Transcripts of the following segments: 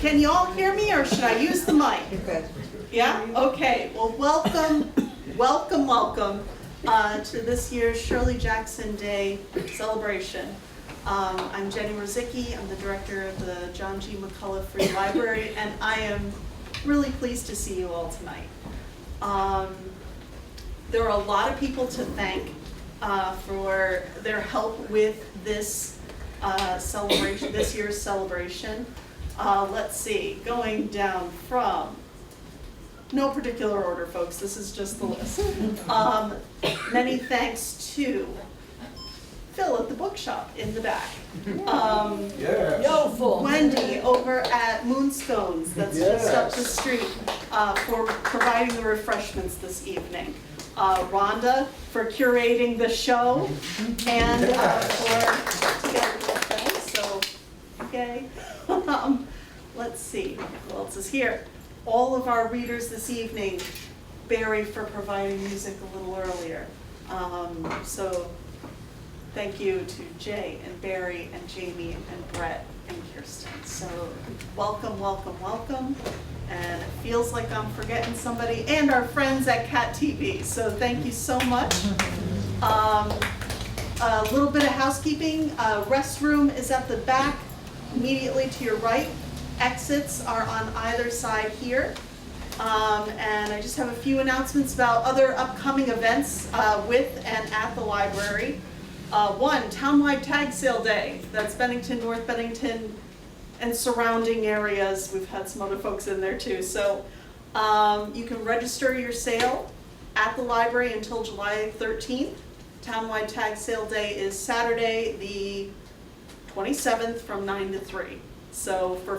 Can you all hear me, or should I use the mic? Good. Yeah? Okay. Well, welcome, welcome to this year's Shirley Jackson Day celebration. I'm Jenny Rosicki. I'm the director of the John G. McCullough Free Library, and I am really pleased to see you all tonight. There are a lot of people to thank for their help with this celebration, this year's celebration. Let's see, going down from, no particular order, folks, this is just the list. Many thanks to Phil at the bookshop in the back. Wendy over at Moonstones, that's just up the street, for providing the refreshments this evening. Rhonda for curating the show, and okay. Let's see, who else is here? All of our readers this evening. Barry for providing music a little earlier. So thank you to Jay and Barry and Jamie and Brett and Kirsten. So welcome, welcome, welcome. And it feels like I'm forgetting somebody, and our friends at Cat TV. So thank you so much. A little bit of housekeeping. Restroom is at the back, immediately to your right. Exits are on either side here. And I just have a few announcements about other upcoming events with and at the library. One, Townwide Tag Sale Day. That's Bennington, North Bennington, and surrounding areas. We've had some other folks in there too. So you can register your sale at the library until July 13th. Townwide Tag Sale Day is Saturday the 27th from 9 to 3. So for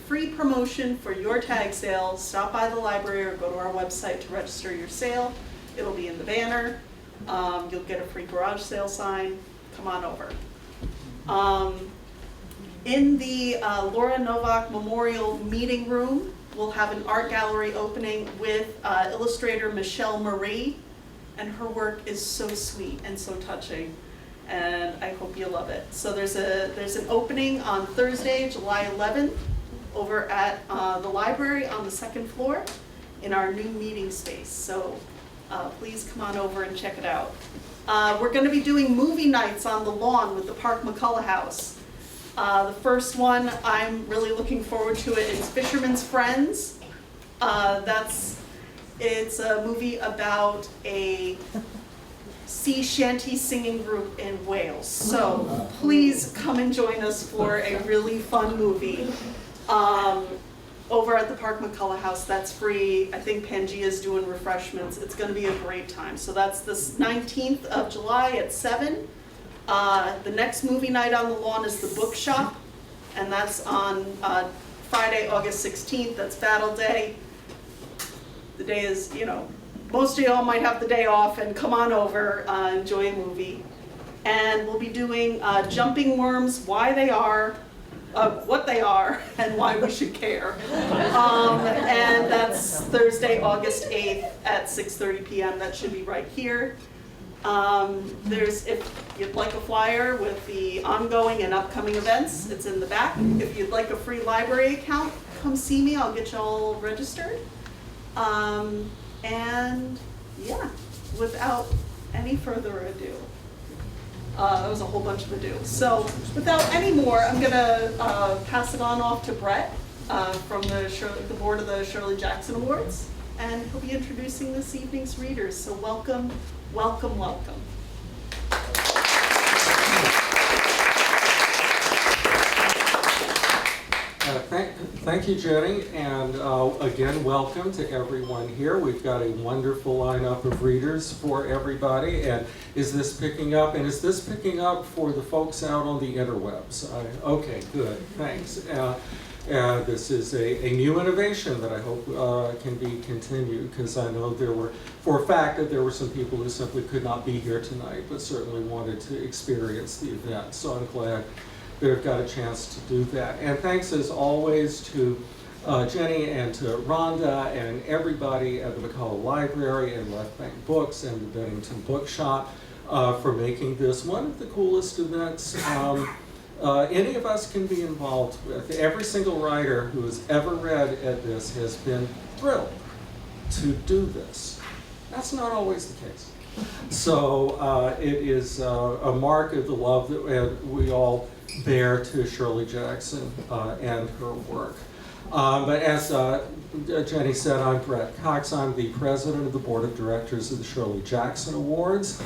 free promotion for your tag sale, stop by the library or go to our website to register your sale. It'll be in the banner. You'll get a free garage sale sign. Come on over. In the Laura Novak Memorial Meeting Room, we'll have an art gallery opening with illustrator Michelle Marie, and her work is so sweet and so touching, and I hope you love it. So there's an opening on Thursday, July 11th, over at the library on the second floor in our new meeting space. So please come on over and check it out. We're going to be doing movie nights on the lawn with the Park McCullough House. The first one, I'm really looking forward to it, is Fisherman's Friends. It's a movie about a sea shanty singing group in Wales. So please come and join us for a really fun movie over at the Park McCullough House. That's free. I think Pangea's doing refreshments. It's going to be a great time. So that's the 19th of July at 7. The next movie night on the lawn is the Bookshop, and that's on Friday, August 16th. That's Battle Day. The day is, most of y'all might have the day off, and come on over, enjoy a movie. And we'll be doing Jumping Worms, why they are, what they are, and why we should care. And that's Thursday, August 8th at 6:30 p.m. That should be right here. If you'd like a flyer with the ongoing and upcoming events, it's in the back. If you'd like a free library account, come see me. I'll get you all registered. And yeah, without any further ado, that was a whole bunch of ado. So without any more, I'm going to pass it on off to Brett from the board of the Shirley Jackson Awards, and he'll be introducing this evening's readers. So welcome, welcome, welcome. Thank you, Jenny, and again, welcome to everyone here. We've got a wonderful lineup of readers for everybody, and is this picking up? And is this picking up for the folks out on the interwebs? Okay, good, thanks. This is a new innovation that I hope can be continued, because I know there were, for a fact, that there were some people who simply could not be here tonight, but certainly wanted to experience the event. So I'm glad that I've got a chance to do that. And thanks as always to Jenny and to Rhonda and everybody at the McCullough Library and Left Bank Books and the Bennington Bookshop for making this one of the coolest events any of us can be involved with. Every single writer who has ever read at this has been thrilled to do this. That's not always the case. So it is a mark of the love that we all bear to Shirley Jackson and her work. But as Jenny said, I'm Brett Cox. I'm the president of the board of directors of the Shirley Jackson Awards.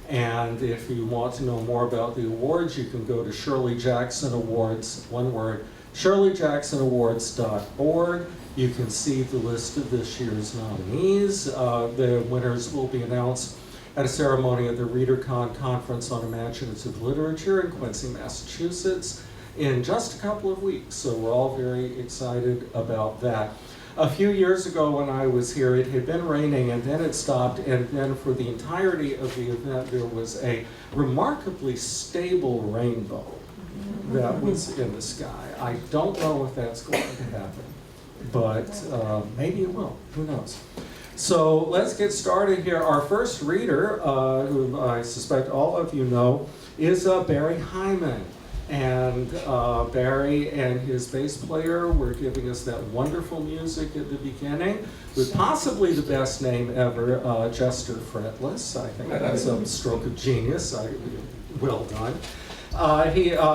And if you want to know more about the awards, you can go to Shirley Jackson Awards, one word, shirleyjacksonawards.org. You can see the list of this year's nominees. The winners will be announced at a ceremony at the ReaderCon Conference on Imaginative Literature in Quincy, Massachusetts in just a couple of weeks. So we're all very excited about that. A few years ago when I was here, it had been raining and then it stopped, and then for the entirety of the event there was a remarkably stable rainbow that was in the sky. I don't know if that's going to happen, but maybe it will, who knows. So let's get started here. Our first reader, who I suspect all of you know, is Barry Hyman. And Barry and his bass player were giving us that wonderful music at the beginning with possibly the best name ever, Jester Fretless. I think that's a stroke of genius. Well done.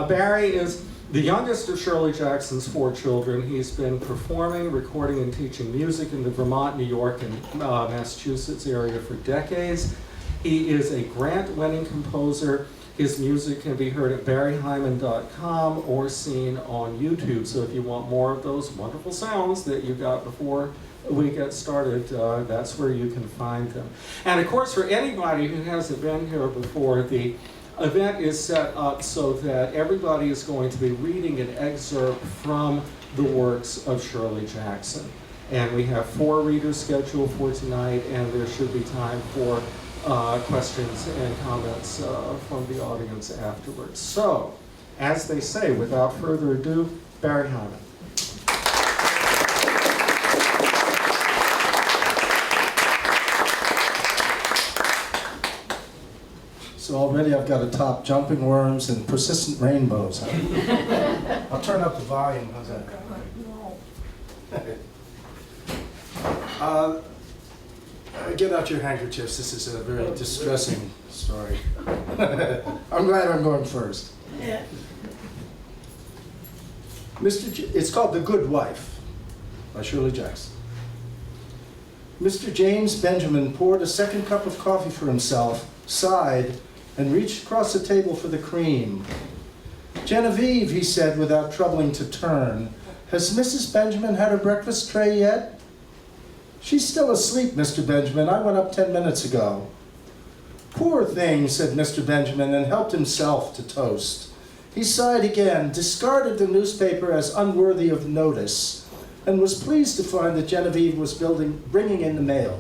Barry is the youngest of Shirley Jackson's 4 children. He's been performing, recording, and teaching music in the Vermont, New York, and Massachusetts area for decades. He is a grant-winning composer. His music can be heard at barryhyman.com or seen on YouTube. So if you want more of those wonderful sounds that you got before we get started, that's where you can find them. And of course, for anybody who hasn't been here before, the event is set up so that everybody is going to be reading an excerpt from the works of Shirley Jackson. And we have 4 readers scheduled for tonight, and there should be time for questions and comments from the audience afterwards. So, as they say, without further ado, Barry Hyman. So already I've got atop jumping worms and persistent rainbows. I'll turn up the volume. How's that? Get out your handkerchiefs. This is a very distressing story. I'm glad I'm going first. Yeah. It's called The Good Wife by Shirley Jackson. Mr. James Benjamin poured a second cup of coffee for himself, sighed, and reached across the table for the cream. "Genevieve," he said without troubling to turn, "has Mrs. Benjamin had her breakfast tray yet?" "She's still asleep, Mr. Benjamin. I went up 10 minutes ago." "Poor thing," said Mr. Benjamin, and helped himself to toast. He sighed again, discarded the newspaper as unworthy of notice, and was pleased to find that Genevieve was bringing in the mail.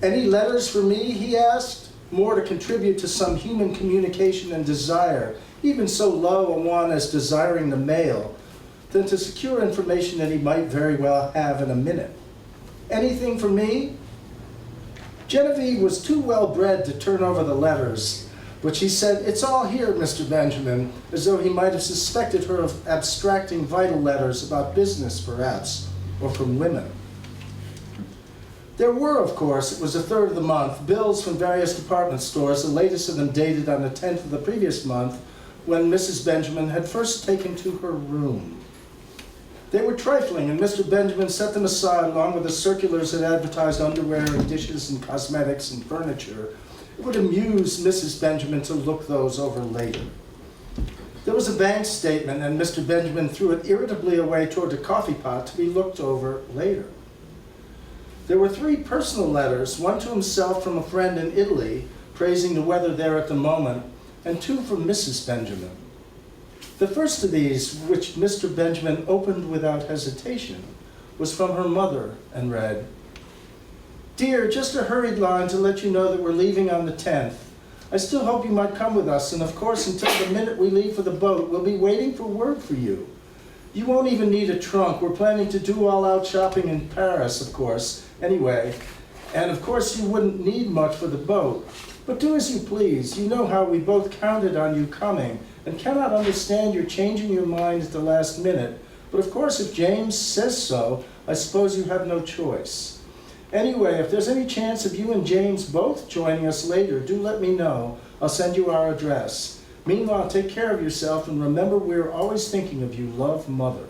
"Any letters for me?" he asked, more to contribute to some human communication and desire, even so low a one as desiring the mail, than to secure information that he might very well have in a minute. "Anything for me?" Genevieve was too well bred to turn over the letters, but she said, "It's all here, Mr. Benjamin," as though he might have suspected her of abstracting vital letters about business, perhaps, or from women. There were, of course, it was the 3rd of the month, bills from various department stores, the latest of them dated on the 10th of the previous month, when Mrs. Benjamin had first taken to her room. They were trifling, and Mr. Benjamin set them aside along with the circulars that advertised underwear and dishes and cosmetics and furniture. It would amuse Mrs. Benjamin to look those over later. There was a bank statement, and Mr. Benjamin threw it irritably away toward the coffee pot to be looked over later. There were 3 personal letters, one to himself from a friend in Italy, praising the weather there at the moment, and 2 from Mrs. Benjamin. The first of these, which Mr. Benjamin opened without hesitation, was from her mother and read, "Dear, just a hurried line to let you know that we're leaving on the 10th. I still hope you might come with us, and of course until the minute we leave for the boat, we'll be waiting for word for you. You won't even need a trunk. We're planning to do all out shopping in Paris, of course, anyway. And of course you wouldn't need much for the boat. But do as you please. You know how we both counted on you coming, and cannot understand your changing your mind at the last minute. But of course, if James says so, I suppose you have no choice. Anyway, if there's any chance of you and James both joining us later, do let me know. I'll send you our address. Meanwhile, take care of yourself, and remember we're always thinking of you. Love, Mother.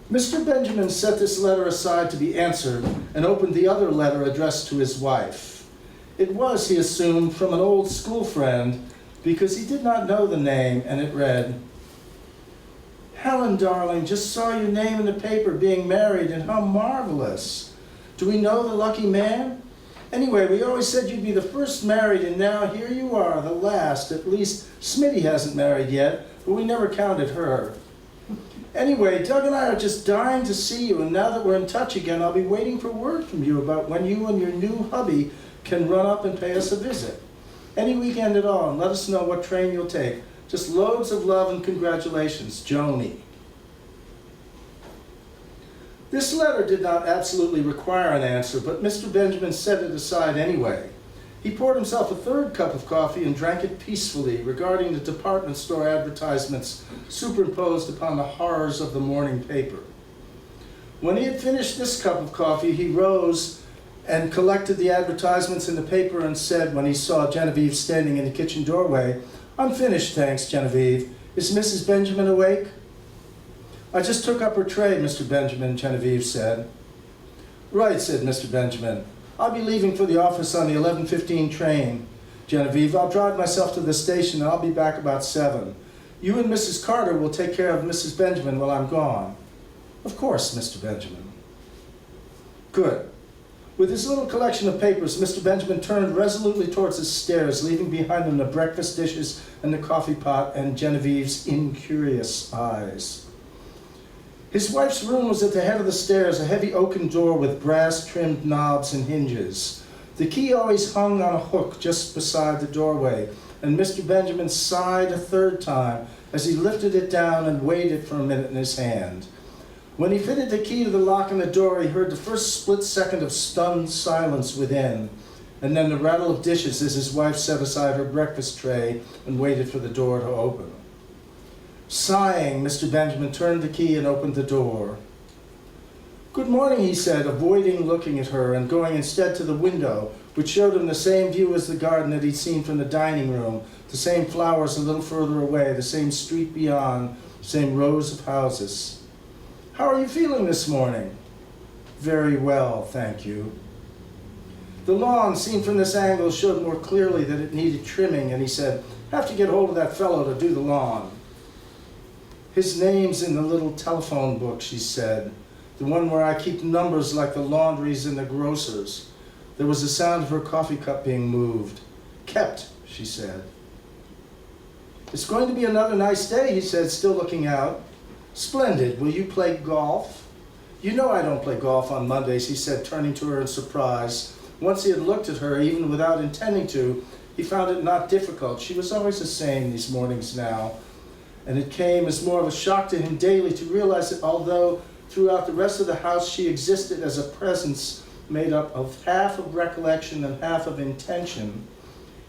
Mr. Benjamin set this letter aside to be answered and opened the other letter addressed to his wife. It was, he assumed, from an old school friend because he did not know the name, and it read, Helen, darling, just saw your name in the paper being married, and how marvelous. Do we know the lucky man? Anyway, we always said you'd be the first married, and now here you are, the last. At least Smitty hasn't married yet, but we never counted her. Anyway, Doug and I are just dying to see you, and now that we're in touch again, I'll be waiting for word from you about when you and your new hubby can run up and pay us a visit. Any weekend at all, and let us know what train you'll take. Just loads of love and congratulations, Joni. This letter did not absolutely require an answer, but Mr. Benjamin set it aside anyway. He poured himself a third cup of coffee and drank it peacefully, regarding the department store advertisements superimposed upon the horrors of the morning paper. When he had finished this cup of coffee, he rose and collected the advertisements in the paper and said, when he saw Genevieve standing in the kitchen doorway, I'm finished, thanks, Genevieve. Is Mrs. Benjamin awake? I just took up her tray, Mr. Benjamin, Genevieve said. Right, said Mr. Benjamin. I'll be leaving for the office on the 11:15 train. Genevieve, I'll drive myself to the station and I'll be back about 7. You and Mrs. Carter will take care of Mrs. Benjamin while I'm gone. Of course, Mr. Benjamin. Good. With his little collection of papers, Mr. Benjamin turned resolutely towards the stairs, leaving behind him the breakfast dishes and the coffee pot and Genevieve's incurious eyes. His wife's room was at the head of the stairs, a heavy oaken door with brass-trimmed knobs and hinges. The key always hung on a hook just beside the doorway, and Mr. Benjamin sighed a third time as he lifted it down and weighed it for a minute in his hand. When he fitted the key to the lock on the door, he heard the first split second of stunned silence within, and then the rattle of dishes as his wife set aside her breakfast tray and waited for the door to open. Sighing, Mr. Benjamin turned the key and opened the door. Good morning, he said, avoiding looking at her and going instead to the window, which showed him the same view as the garden that he'd seen from the dining room, the same flowers a little further away, the same street beyond, the same rows of houses. How are you feeling this morning? Very well, thank you. The lawn, seen from this angle, showed more clearly that it needed trimming, and he said, have to get hold of that fellow to do the lawn. His name's in the little telephone book, she said, the one where I keep numbers like the laundries and the grocers. There was the sound of her coffee cup being moved. Kept, she said. It's going to be another nice day, he said, still looking out. Splendid. Will you play golf? You know I don't play golf on Mondays, he said, turning to her in surprise. Once he had looked at her, even without intending to, he found it not difficult. She was always the same these mornings now. And it came as more of a shock to him daily to realize that although throughout the rest of the house she existed as a presence made up of half of recollection and half of intention,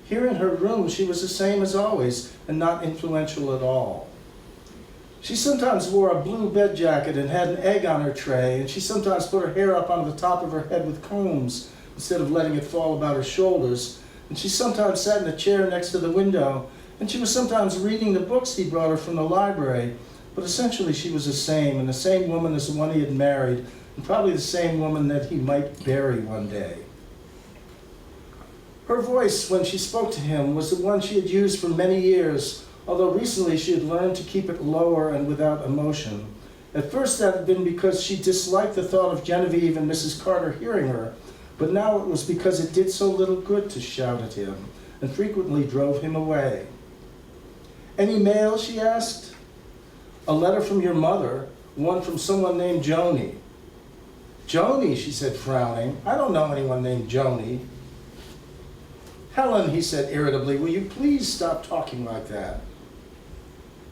here in her room she was the same as always and not influential at all. She sometimes wore a blue bed jacket and had an egg on her tray, and she sometimes put her hair up on the top of her head with combs instead of letting it fall about her shoulders, and she sometimes sat in a chair next to the window, and she was sometimes reading the books he brought her from the library, but essentially she was the same, and the same woman as the one he had married, and probably the same woman that he might bury one day. Her voice, when she spoke to him, was the one she had used for many years, although recently she had learned to keep it lower and without emotion. At first that had been because she disliked the thought of Genevieve and Mrs. Carter hearing her, but now it was because it did so little good to shout at him, and frequently drove him away. Any mail, she asked. A letter from your mother, one from someone named Joni. Joni, she said, frowning. I don't know anyone named Joni. Helen, he said irritably, will you please stop talking like that?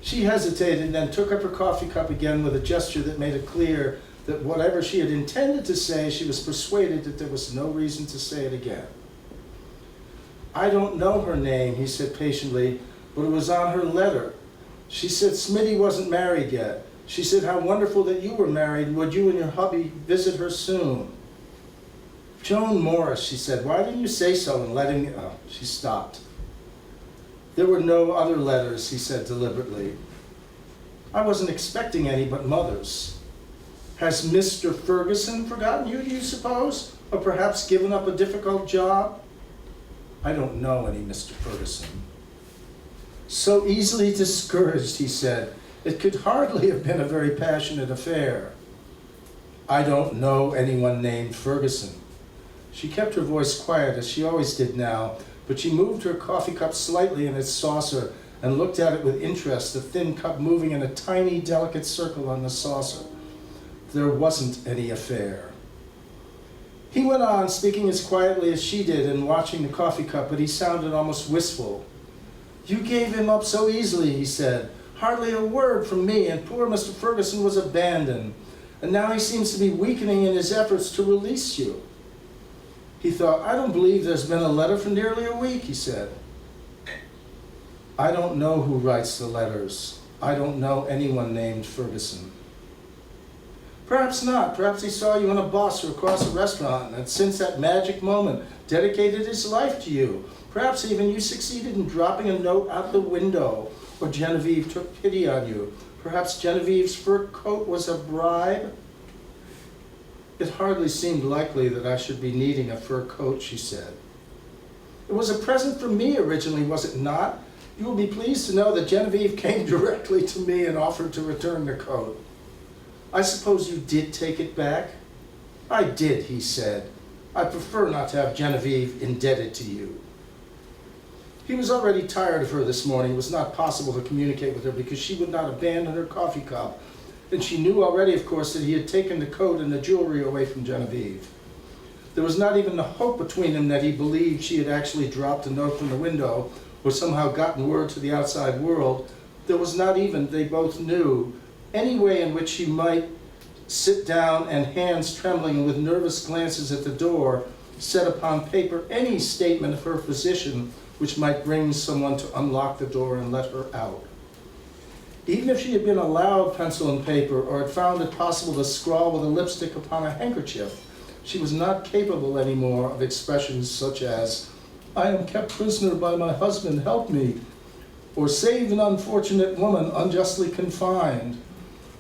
She hesitated and then took up her coffee cup again with a gesture that made it clear that whatever she had intended to say, she was persuaded that there was no reason to say it again. I don't know her name, he said patiently, but it was on her letter. She said Smitty wasn't married yet. She said how wonderful that you were married. Would you and your hubby visit her soon? Joan Morris, she said, why didn't you say so and let him... Oh, she stopped. There were no other letters, he said deliberately. I wasn't expecting any but Mother's. Has Mr. Ferguson forgotten you, do you suppose? Or perhaps given up a difficult job? I don't know any Mr. Ferguson. So easily discouraged, he said. It could hardly have been a very passionate affair. I don't know anyone named Ferguson. She kept her voice quiet, as she always did now, but she moved her coffee cup slightly in its saucer and looked at it with interest, the thin cup moving in a tiny, delicate circle on the saucer. There wasn't any affair. He went on, speaking as quietly as she did and watching the coffee cup, but he sounded almost wistful. You gave him up so easily, he said. Hardly a word from me, and poor Mr. Ferguson was abandoned. And now he seems to be weakening in his efforts to release you. He thought, I don't believe there's been a letter for nearly a week, he said. I don't know who writes the letters. I don't know anyone named Ferguson. Perhaps not. Perhaps he saw you on a bus or across a restaurant, and since that magic moment, dedicated his life to you. Perhaps even you succeeded in dropping a note out the window, or Genevieve took pity on you. Perhaps Genevieve's fur coat was a bribe. It hardly seemed likely that I should be needing a fur coat, she said. It was a present from me originally, was it not? You will be pleased to know that Genevieve came directly to me and offered to return the coat. I suppose you did take it back? I did, he said. I prefer not to have Genevieve indebted to you. He was already tired of her this morning. It was not possible to communicate with her because she would not abandon her coffee cup. And she knew already, of course, that he had taken the coat and the jewelry away from Genevieve. There was not even the hope between them that he believed she had actually dropped a note from the window or somehow gotten word to the outside world. There was not even, they both knew, any way in which she might sit down and hands trembling with nervous glances at the door, set upon paper any statement of her position which might bring someone to unlock the door and let her out. Even if she had been allowed pencil and paper or had found it possible to scrawl with a lipstick upon a handkerchief, she was not capable anymore of expressions such as, I am kept prisoner by my husband, help me, or save an unfortunate woman unjustly confined,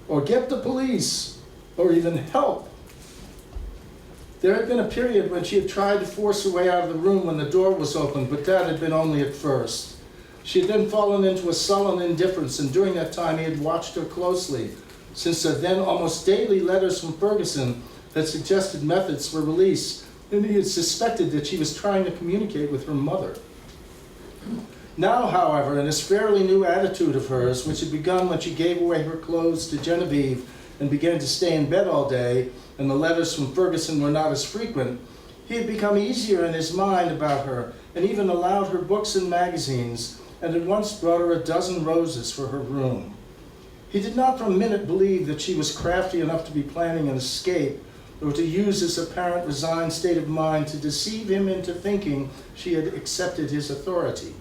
or get the police, or even help. There had been a period when she had tried to force her way out of the room when the door was opened, but that had been only at first. She had then fallen into a sullen indifference, and during that time he had watched her closely, since there then almost daily letters from Ferguson that suggested methods for release, and he had suspected that she was trying to communicate with her mother. Now, however, in this fairly new attitude of hers, which had begun when she gave away her clothes to Genevieve and began to stay in bed all day, and the letters from Ferguson were not as frequent, he had become easier in his mind about her, and even allowed her books and magazines, and had once brought her a dozen roses for her room. He did not for a minute believe that she was crafty enough to be planning an escape, or to use this apparent resigned state of mind to deceive him into thinking she had accepted his authority.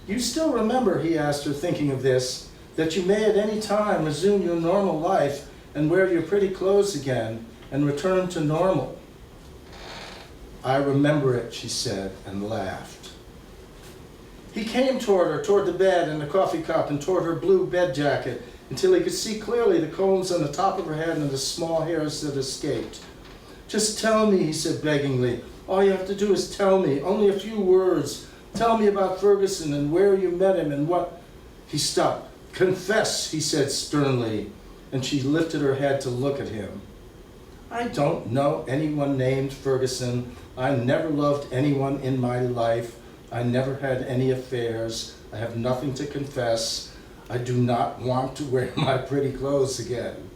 You still remember, he asked her, thinking of this, that you may at any time resume your normal life and wear your pretty clothes again and return to normal. I remember it, she said, and laughed. He came toward her, toward the bed and the coffee cup, and toward her blue bed jacket, until he could see clearly the combs on the top of her head and the small hairs that escaped. Just tell me, he said beggingly. All you have to do is tell me, only a few words. Tell me about Ferguson and where you met him and what... He stopped. Confess, he said sternly, and she lifted her head to look at him. I don't know anyone named Ferguson. I never loved anyone in my life. I never had any affairs. I have nothing to confess. I do not want to wear my pretty clothes again.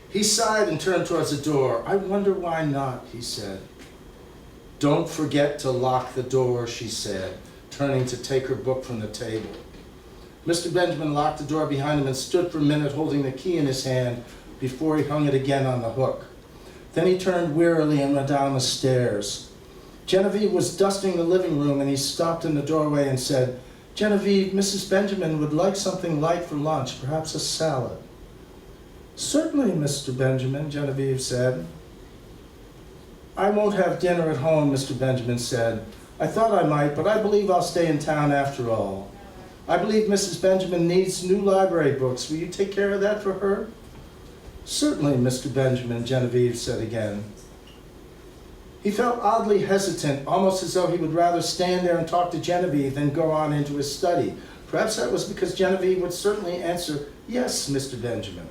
He sighed and turned towards the door. I wonder why not, he said. Don't forget to lock the door, she said, turning to take her book from the table. Mr. Benjamin locked the door behind him and stood for a minute holding the key in his hand before he hung it again on the hook. Then he turned wearily and went down the stairs. Genevieve was dusting the living room and he stopped in the doorway and said, "Genevieve, Mrs. Benjamin would like something light for lunch, perhaps a salad." "Certainly, Mr. Benjamin," Genevieve said. "I won't have dinner at home," Mr. Benjamin said. "I thought I might, but I believe I'll stay in town after all. I believe Mrs. Benjamin needs new library books. Will you take care of that for her?" "Certainly, Mr. Benjamin," Genevieve said again. He felt oddly hesitant, almost as though he would rather stand there and talk to Genevieve than go on into his study. Perhaps that was because Genevieve would certainly answer, "Yes, Mr. Benjamin."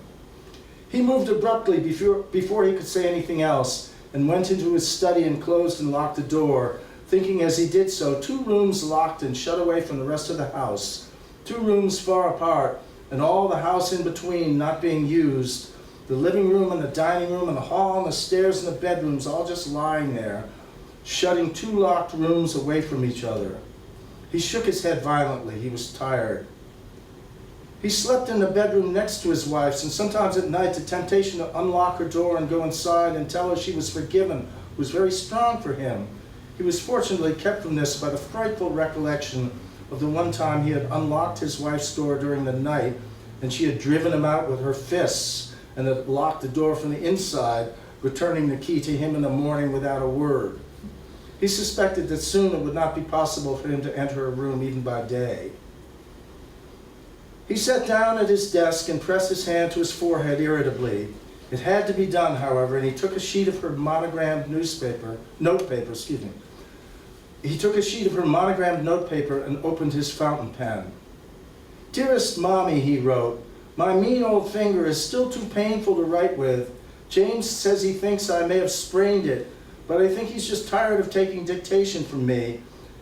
He moved abruptly before he could say anything else and went into his study and closed and locked the door, thinking as he did so, 2 rooms locked and shut away from the rest of the house, 2 rooms far apart, and all the house in between not being used, the living room and the dining room and the hall and the stairs and the bedrooms all just lying there, shutting 2 locked rooms away from each other. He shook his head violently. He was tired. He slept in the bedroom next to his wife's, and sometimes at night the temptation to unlock her door and go inside and tell her she was forgiven was very strong for him. He was fortunately kept from this by the frightful recollection of the one time he had unlocked his wife's door during the night and she had driven him out with her fists and had locked the door from the inside, returning the key to him in the morning without a word. He suspected that soon it would not be possible for him to enter a room even by day. He sat down at his desk and pressed his hand to his forehead irritably. It had to be done, however, and he took a sheet of her monogrammed notepaper. He took a sheet of her monogrammed notepaper and opened his fountain pen. "Dearest Mommy," he wrote, "my mean old finger is still too painful to write with. James says he thinks I may have sprained it, but I think he's just tired of taking dictation from me,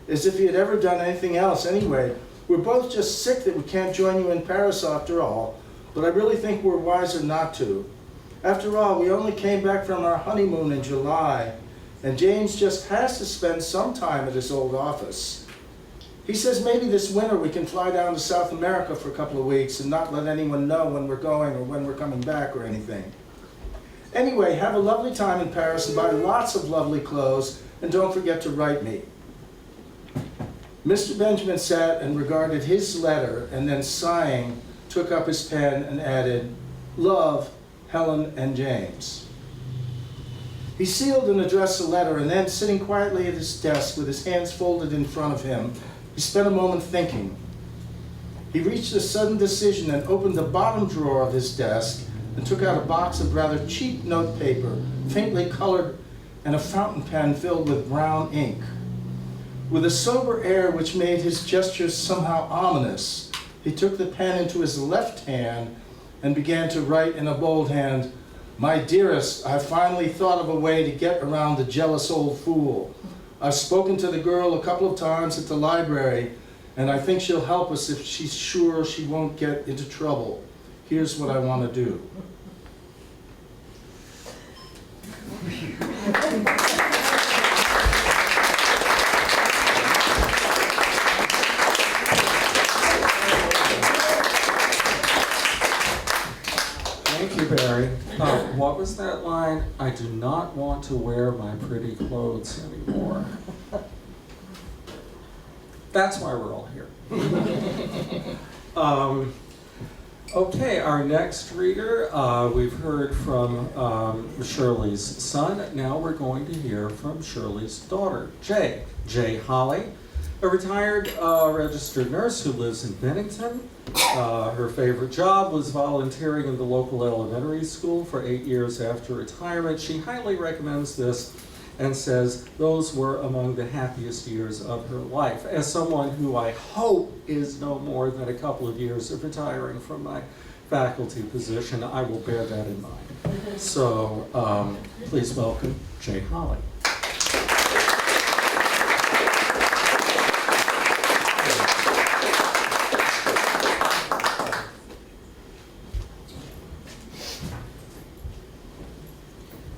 as if he had ever done anything else anyway. We're both just sick that we can't join you in Paris after all, but I really think we're wiser not to. After all, we only came back from our honeymoon in July, and James just has to spend some time at his old office. He says maybe this winter we can fly down to South America for a couple of weeks and not let anyone know when we're going or when we're coming back or anything. Anyway, have a lovely time in Paris and buy lots of lovely clothes, and don't forget to write me." Mr. Benjamin sat and regarded his letter, and then sighing, took up his pen and added, "Love, Helen and James." He sealed and addressed the letter, and then, sitting quietly at his desk with his hands folded in front of him, he spent a moment thinking. He reached a sudden decision and opened the bottom drawer of his desk and took out a box of rather cheap notepaper, faintly colored, and a fountain pen filled with brown ink. With a sober air which made his gestures somehow ominous, he took the pen into his left hand and began to write in a bold hand, "My dearest, I've finally thought of a way to get around the jealous old fool. I've spoken to the girl a couple of times at the library, and I think she'll help us if she's sure she won't get into trouble. Here's what I want to do." Thank you, Barry. What was that line? "I do not want to wear my pretty clothes anymore." That's why we're all here. Okay, our next reader, we've heard from Shirley's son. Now we're going to hear from Shirley's daughter, Jay Holly, a retired registered nurse who lives in Bennington. Her favorite job was volunteering in the local elementary school for 8 years after retirement. She highly recommends this and says those were among the happiest years of her life. As someone who I hope is no more than a couple of years of retiring from my faculty position, I will bear that in mind. So please welcome Jay Holly.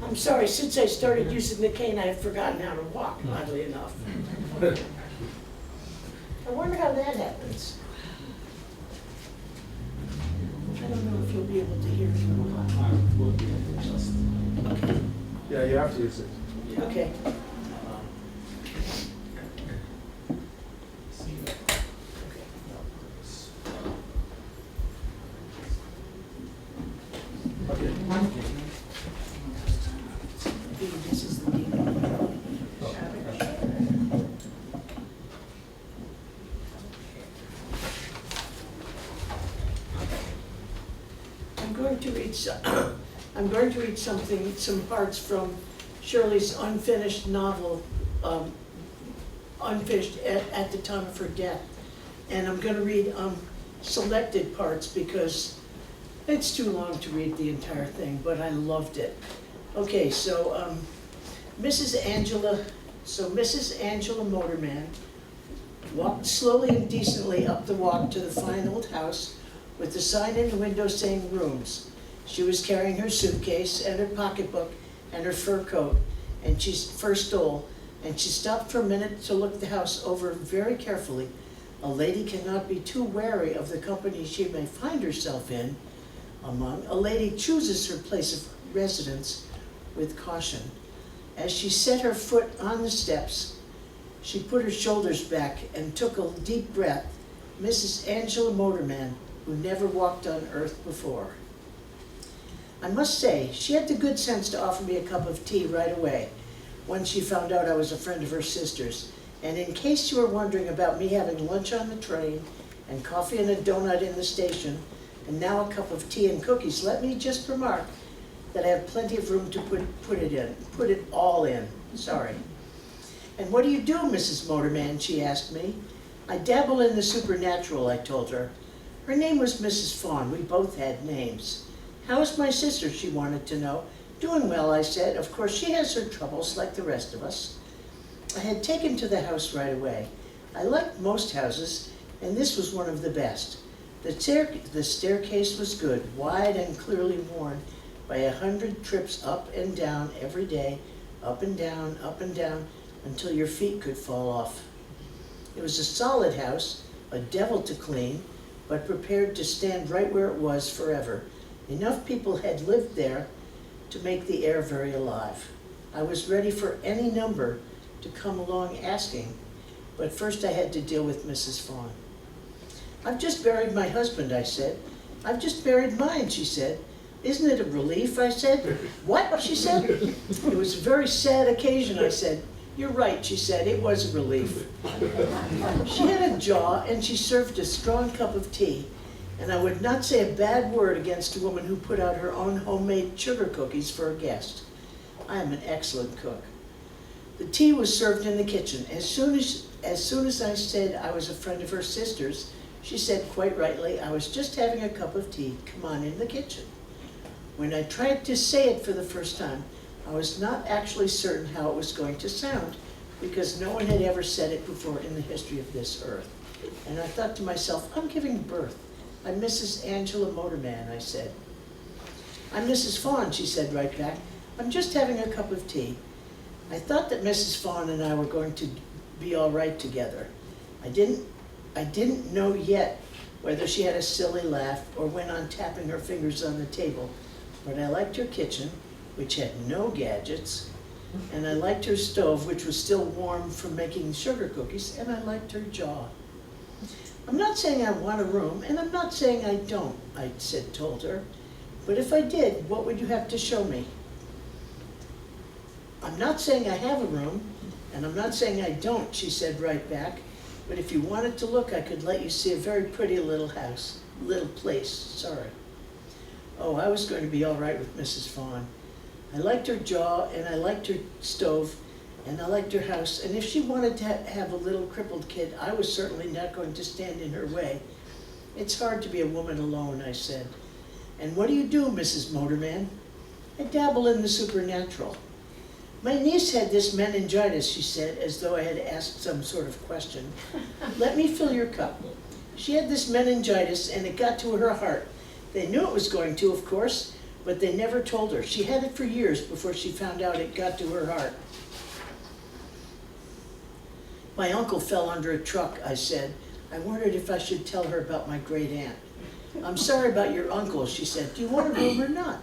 I'm sorry, since I started using the cane, I've forgotten how to walk, oddly enough. I wonder how that happens. I don't know if you'll be able to hear me or not. Okay, Yeah, you have to use it. okay. going to read I'm going to read some parts from Shirley's unfinished novel, unfinished at the time of her death. And I'm gonna read selected parts because it's too long to read the entire thing, but I loved it. Okay, so Mrs. Angela Motorman walked slowly and decently up the walk to the fine old house with the sign in the window saying rooms. She was carrying her suitcase and her pocketbook and her fur coat and fur stole, and she stopped for a minute to look the house over very carefully. A lady cannot be too wary of the company she may find herself in among. A lady chooses her place of residence with caution. As she set her foot on the steps, she put her shoulders back and took a deep breath. Mrs. Angela Motorman, who never walked on earth before. I must say, she had the good sense to offer me a cup of tea right away when she found out I was a friend of her sister's. And in case you were wondering about me having lunch on the train and coffee and a donut in the station, and now a cup of tea and cookies, let me just remark that I have plenty of room to put it all in, sorry. And what do you do, Mrs. Motorman, she asked me. I dabble in the supernatural, I told her. Her name was Mrs. Fawn, we both had names. How is my sister, she wanted to know. Doing well, I said. Of course, she has her troubles like the rest of us. I had taken to the house right away. I liked most houses, and this was one of the best. The staircase was good, wide and clearly worn by 100 trips up and down every day, up and down, until your feet could fall off. It was a solid house, a devil to clean, but prepared to stand right where it was forever. Enough people had lived there to make the air very alive. I was ready for any number to come along asking, but first I had to deal with Mrs. Fawn. I've just buried my husband, I said. I've just buried mine, she said. Isn't it a relief, I said. What, she said. It was a very sad occasion, I said. You're right, she said, it was a relief. She had a jaw and she served a strong cup of tea, and I would not say a bad word against a woman who put out her own homemade sugar cookies for a guest. I am an excellent cook. The tea was served in the kitchen. As soon as I said I was a friend of her sister's, she said quite rightly, I was just having a cup of tea, come on in the kitchen. When I tried to say it for the first time, I was not actually certain how it was going to sound, because no one had ever said it before in the history of this earth. And I thought to myself, I'm giving birth. I'm Mrs. Angela Motorman, I said. I'm Mrs. Fawn, she said right back. I'm just having a cup of tea. I thought that Mrs. Fawn and I were going to be all right together. I didn't know yet whether she had a silly laugh or went on tapping her fingers on the table, but I liked her kitchen, which had no gadgets, and I liked her stove, which was still warm from making sugar cookies, and I liked her jaw. I'm not saying I want a room, and I'm not saying I don't, I told her, but if I did, what would you have to show me? I'm not saying I have a room, and I'm not saying I don't, she said right back, but if you wanted to look, I could let you see a very pretty little place, sorry. Oh, I was going to be all right with Mrs. Fawn. I liked her jaw, and I liked her stove, and I liked her house, and if she wanted to have a little crippled kid, I was certainly not going to stand in her way. It's hard to be a woman alone, I said. And what do you do, Mrs. Motorman? I dabble in the supernatural. My niece had this meningitis, she said, as though I had asked some sort of question. Let me fill your cup. She had this meningitis, and it got to her heart. They knew it was going to, of course, but they never told her. She had it for years before she found out it got to her heart. My uncle fell under a truck, I said. I wondered if I should tell her about my great aunt. I'm sorry about your uncle, she said. Do you want a room or not?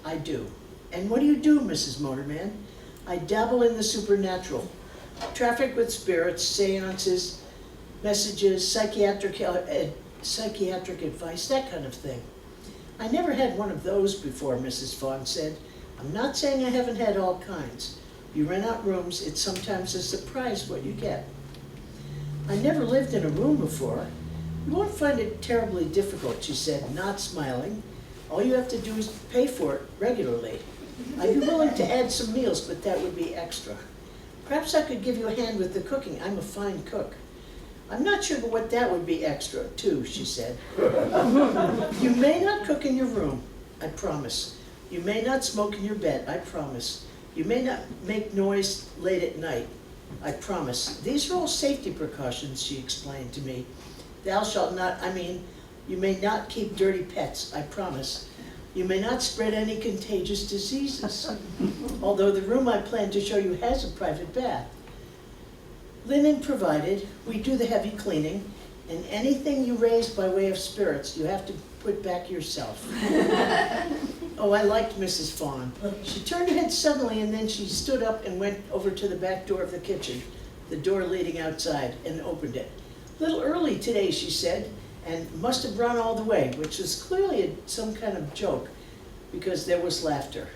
I do. And what do you do, Mrs. Motorman? I dabble in the supernatural. Traffic with spirits, seances, messages, psychiatric advice, that kind of thing. I never had one of those before, Mrs. Fawn said. I'm not saying I haven't had all kinds. You rent out rooms, it's sometimes a surprise what you get. I never lived in a room before. You won't find it terribly difficult, she said, not smiling. All you have to do is pay for it regularly. I'd be willing to add some meals, but that would be extra. Perhaps I could give you a hand with the cooking. I'm a fine cook. I'm not sure what that would be extra, too, she said. You may not cook in your room, I promise. You may not smoke in your bed, I promise. You may not make noise late at night, I promise. These are all safety precautions, she explained to me. Thou shalt not, you may not keep dirty pets, I promise. You may not spread any contagious diseases. Although the room I plan to show you has a private bath. Linen provided, we do the heavy cleaning, and anything you raise by way of spirits, you have to put back yourself. Oh, I liked Mrs. Fawn. She turned her head suddenly, and then she stood up and went over to the back door of the kitchen, the door leading outside, and opened it. A little early today, she said, and must have run all the way, which was clearly some kind of joke, because there was laughter.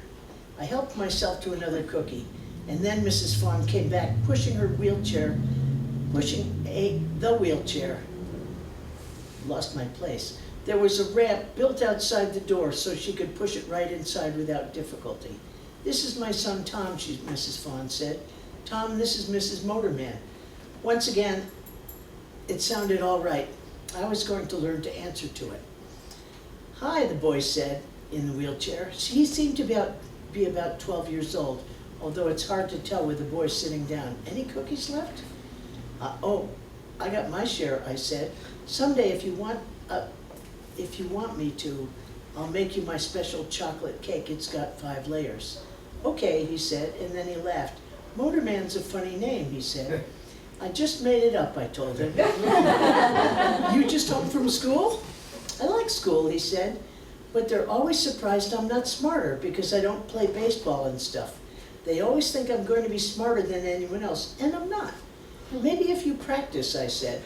I helped myself to another cookie. And then Mrs. Fawn came back, pushing the wheelchair. Lost my place. There was a ramp built outside the door so she could push it right inside without difficulty. This is my son Tom, Mrs. Fawn said. Tom, this is Mrs. Motorman. Once again, it sounded all right. I was going to learn to answer to it. Hi, the boy said in the wheelchair. He seemed to be about 12 years old. Although it's hard to tell with the boy sitting down. Any cookies left? Oh, I got my share, I said. Someday, if you want me to, I'll make you my special chocolate cake. It's got 5 layers. Okay, he said, and then he laughed. Motorman's a funny name, he said. I just made it up, I told him. You just home from school? I like school, he said, but they're always surprised I'm not smarter because I don't play baseball and stuff. They always think I'm going to be smarter than anyone else, and I'm not. Maybe if you practice, I said.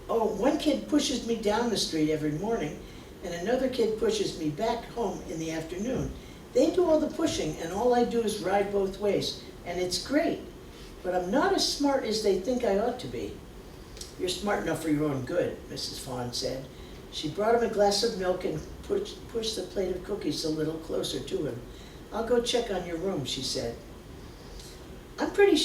Oh, one kid pushes me down the street every morning, and another kid pushes me back home in the afternoon. They do all the pushing, and all I do is ride both ways, and it's great. But I'm not as smart as they think I ought to be. You're smart enough for your own good, Mrs. Fawn said. She brought him a glass of milk and pushed the plate of cookies a little closer to him. I'll go check on your room, she said. I'm pretty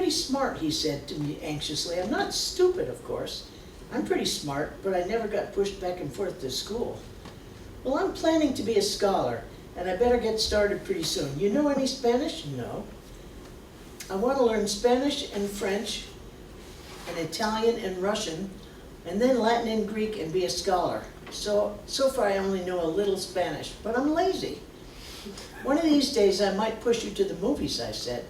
smart, he said to me anxiously. I'm not stupid, of course. I'm pretty smart, but I never got pushed back and forth to school. Well, I'm planning to be a scholar, and I better get started pretty soon. You know any Spanish? No. I want to learn Spanish and French, and Italian and Russian, and then Latin and Greek and be a scholar. So far I only know a little Spanish, but I'm lazy. One of these days I might push you to the movies, I said.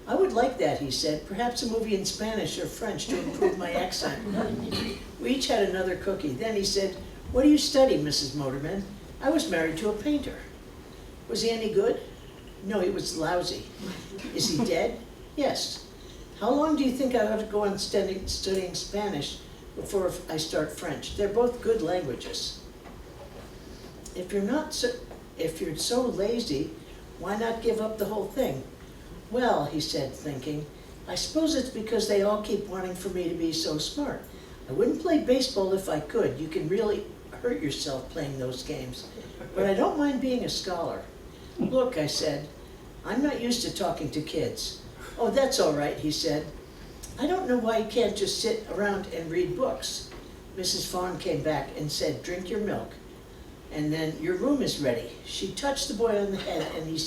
I would like that, he said, perhaps a movie in Spanish or French to improve my accent. We each had another cookie. Then he said, what do you study, Mrs. Motorman? I was married to a painter. Was he any good? No, he was lousy. Is he dead? Yes. How long do you think I ought to go on studying Spanish before I start French? They're both good languages. If you're so lazy, why not give up the whole thing? Well, he said, thinking, I suppose it's because they all keep wanting for me to be so smart. I wouldn't play baseball if I could. You can really hurt yourself playing those games. But I don't mind being a scholar. Look, I said, I'm not used to talking to kids. Oh, that's all right, he said. I don't know why you can't just sit around and read books. Mrs. Fawn came back and said, drink your milk. And then, your room is ready. She touched the boy on the head and he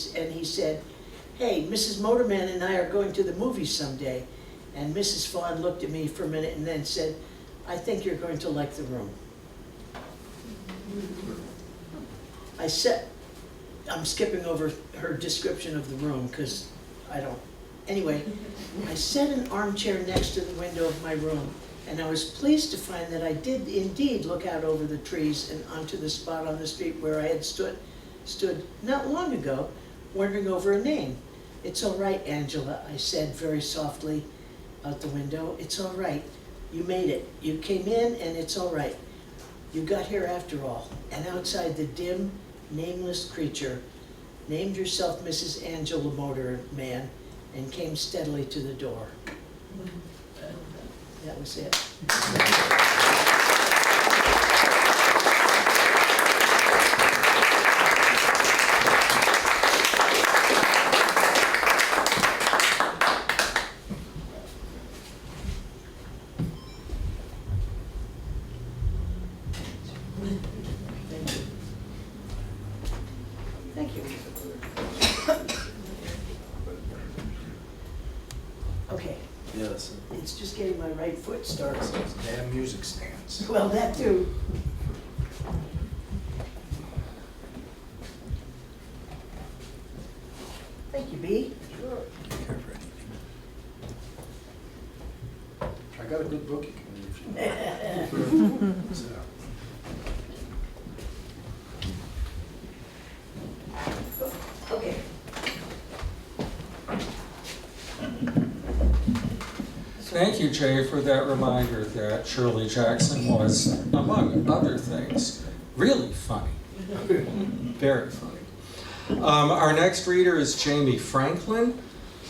said, hey, Mrs. Motorman and I are going to the movies someday. And Mrs. Fawn looked at me for a minute and then said, I think you're going to like the room. I'm skipping over her description of the room because I don't. Anyway, I sat in an armchair next to the window of my room, and I was pleased to find that I did indeed look out over the trees and onto the spot on the street where I had stood not long ago, wondering over a name. It's all right, Angela, I said very softly out the window. It's all right. You made it. You came in, and it's all right. You got here after all. And outside the dim, nameless creature named yourself Mrs. Angela Motorman and came steadily to the door. That was it. my right foot starts. Damn music stands. Well, that too. Thank you, Bee. I got a good book you can read if you want. Sit down. Okay. Thank you, Jay, for that reminder that Shirley Jackson was, among other things, really funny. Very funny. Our next reader is Jamie Franklin.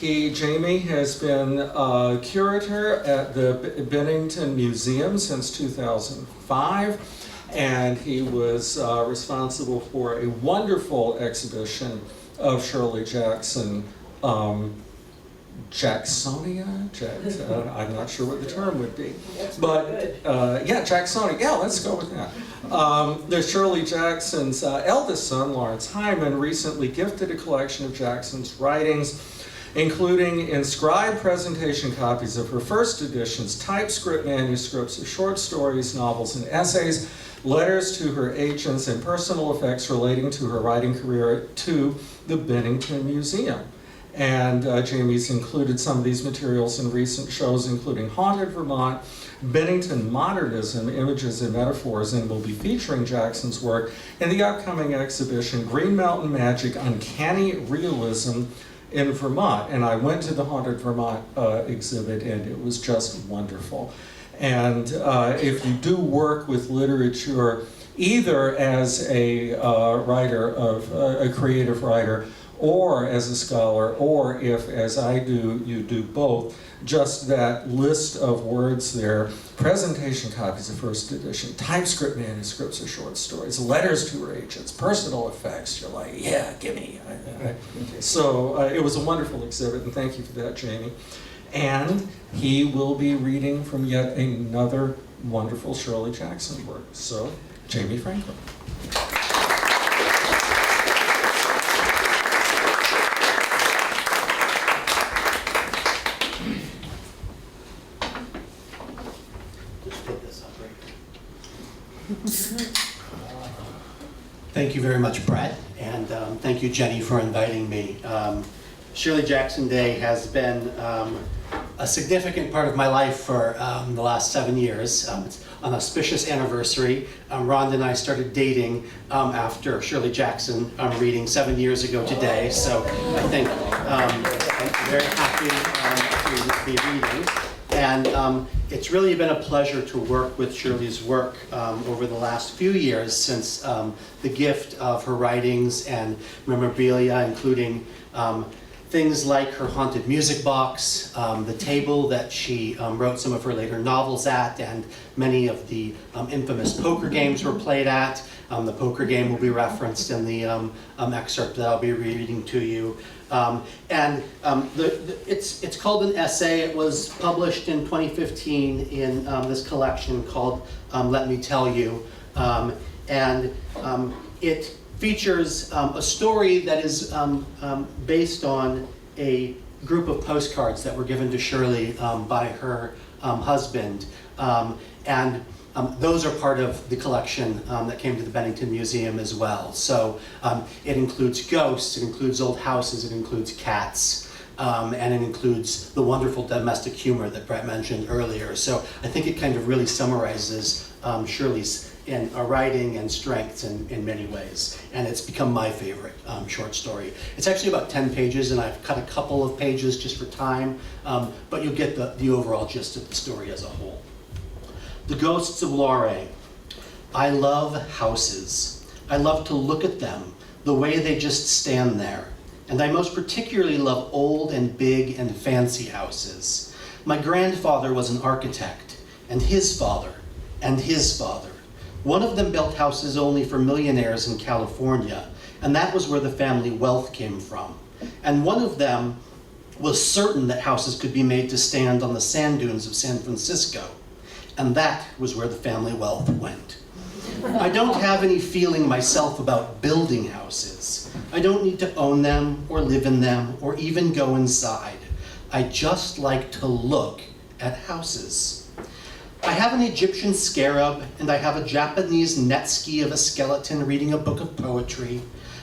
Jamie has been a curator at the Bennington Museum since 2005, and he was responsible for a wonderful exhibition of Shirley Jackson, Jacksonia? I'm not sure what the term would be. But, yeah, Jacksonia. Yeah, let's go with that. The Shirley Jackson's eldest son, Lawrence Hyman, recently gifted a collection of Jackson's writings, including inscribed presentation copies of her first edition's typescript manuscripts of short stories, novels, and essays, letters to her agents, and personal effects relating to her writing career to the Bennington Museum. And Jamie's included some of these materials in recent shows, including Haunted Vermont, Bennington Modernism, Images and Metaphors, and will be featuring Jackson's work in the upcoming exhibition, Green Mountain Magic, Uncanny Realism in Vermont. And I went to the Haunted Vermont exhibit, and it was just wonderful. And if you do work with literature, either as a writer, a creative writer, or as a scholar, or if, as I do, you do both, just that list of words there, presentation copies of first edition, typescript manuscripts of short stories, letters to her agents, personal effects, you're like, yeah, gimme. So it was a wonderful exhibit, and thank you for that, Jamie. And he will be reading from yet another wonderful Shirley Jackson work. So, Jamie Franklin. Thank you very much, Brett, and thank you, Jenny, for inviting me. Shirley Jackson Day has been a significant part of my life for the last 7 years. It's an auspicious anniversary. Rhonda and I started dating after Shirley Jackson reading 7 years ago today, so I think I'm very happy to be reading. And it's really been a pleasure to work with Shirley's work over the last few years since the gift of her writings and memorabilia, including things like her haunted music box, the table that she wrote some of her later novels at, and many of the infamous poker games were played at. The poker game will be referenced in the excerpt that I'll be reading to you. It's called an essay. It was published in 2015 in this collection called Let Me Tell You. It features a story that is based on a group of postcards that were given to Shirley by her husband. Those are part of the collection that came to the Bennington Museum as well. So it includes ghosts, it includes old houses, it includes cats, and it includes the wonderful domestic humor that Brett mentioned earlier. So I think it kind of really summarizes Shirley's writing and strengths in many ways. And it's become my favorite short story. It's actually about 10 pages, and I've cut a couple of pages just for time, but you'll get the overall gist of the story as a whole. The Ghosts of Lorraine. I love houses. I love to look at them, the way they just stand there. And I most particularly love old and big and fancy houses. My grandfather was an architect, and his father, and his father. One of them built houses only for millionaires in California, and that was where the family wealth came from. And one of them was certain that houses could be made to stand on the sand dunes of San Francisco. And that was where the family wealth went. I don't have any feeling myself about building houses. I don't need to own them or live in them or even go inside. I just like to look at houses. I have an Egyptian scarab, and I have a Japanese netsuke of a skeleton reading a book of poetry.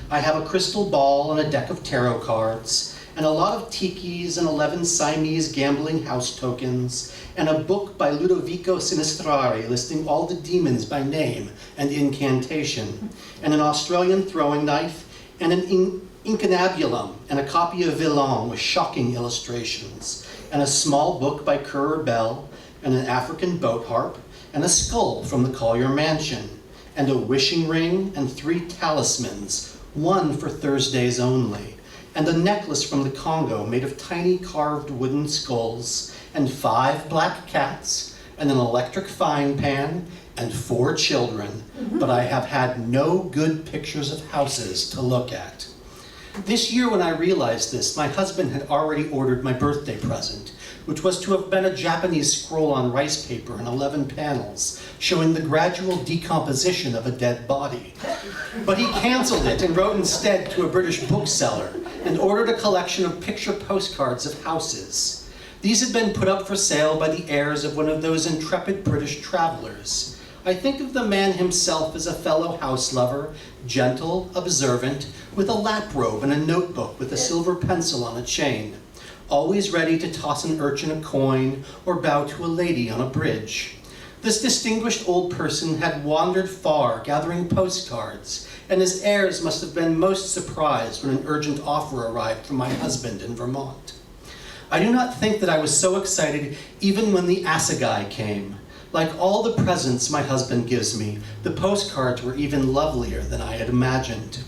I have a crystal ball and a deck of tarot cards, and a lot of tikis and 11 Siamese gambling house tokens, and a book by Ludovico Sinistrari listing all the demons by name and incantation, and an Australian throwing knife, and an incunabulum, and a copy of Villon with shocking illustrations, and a small book by Currer Bell, and an African boat harp, and a skull from the Collier Mansion, and a wishing ring and 3 talismans, one for Thursdays only, and a necklace from the Congo made of tiny carved wooden skulls, and 5 black cats, and an electric frying pan, and 4 children, but I have had no good pictures of houses to look at. This year when I realized this, my husband had already ordered my birthday present, which was to have been a Japanese scroll on rice paper in 11 panels, showing the gradual decomposition of a dead body. But he canceled it and wrote instead to a British bookseller and ordered a collection of picture postcards of houses. These had been put up for sale by the heirs of one of those intrepid British travelers. I think of the man himself as a fellow house lover, gentle, observant, with a lap robe and a notebook with a silver pencil on a chain, always ready to toss an urchin a coin or bow to a lady on a bridge. This distinguished old person had wandered far gathering postcards, and his heirs must have been most surprised when an urgent offer arrived from my husband in Vermont. I do not think that I was so excited even when the assegai came. Like all the presents my husband gives me, the postcards were even lovelier than I had imagined.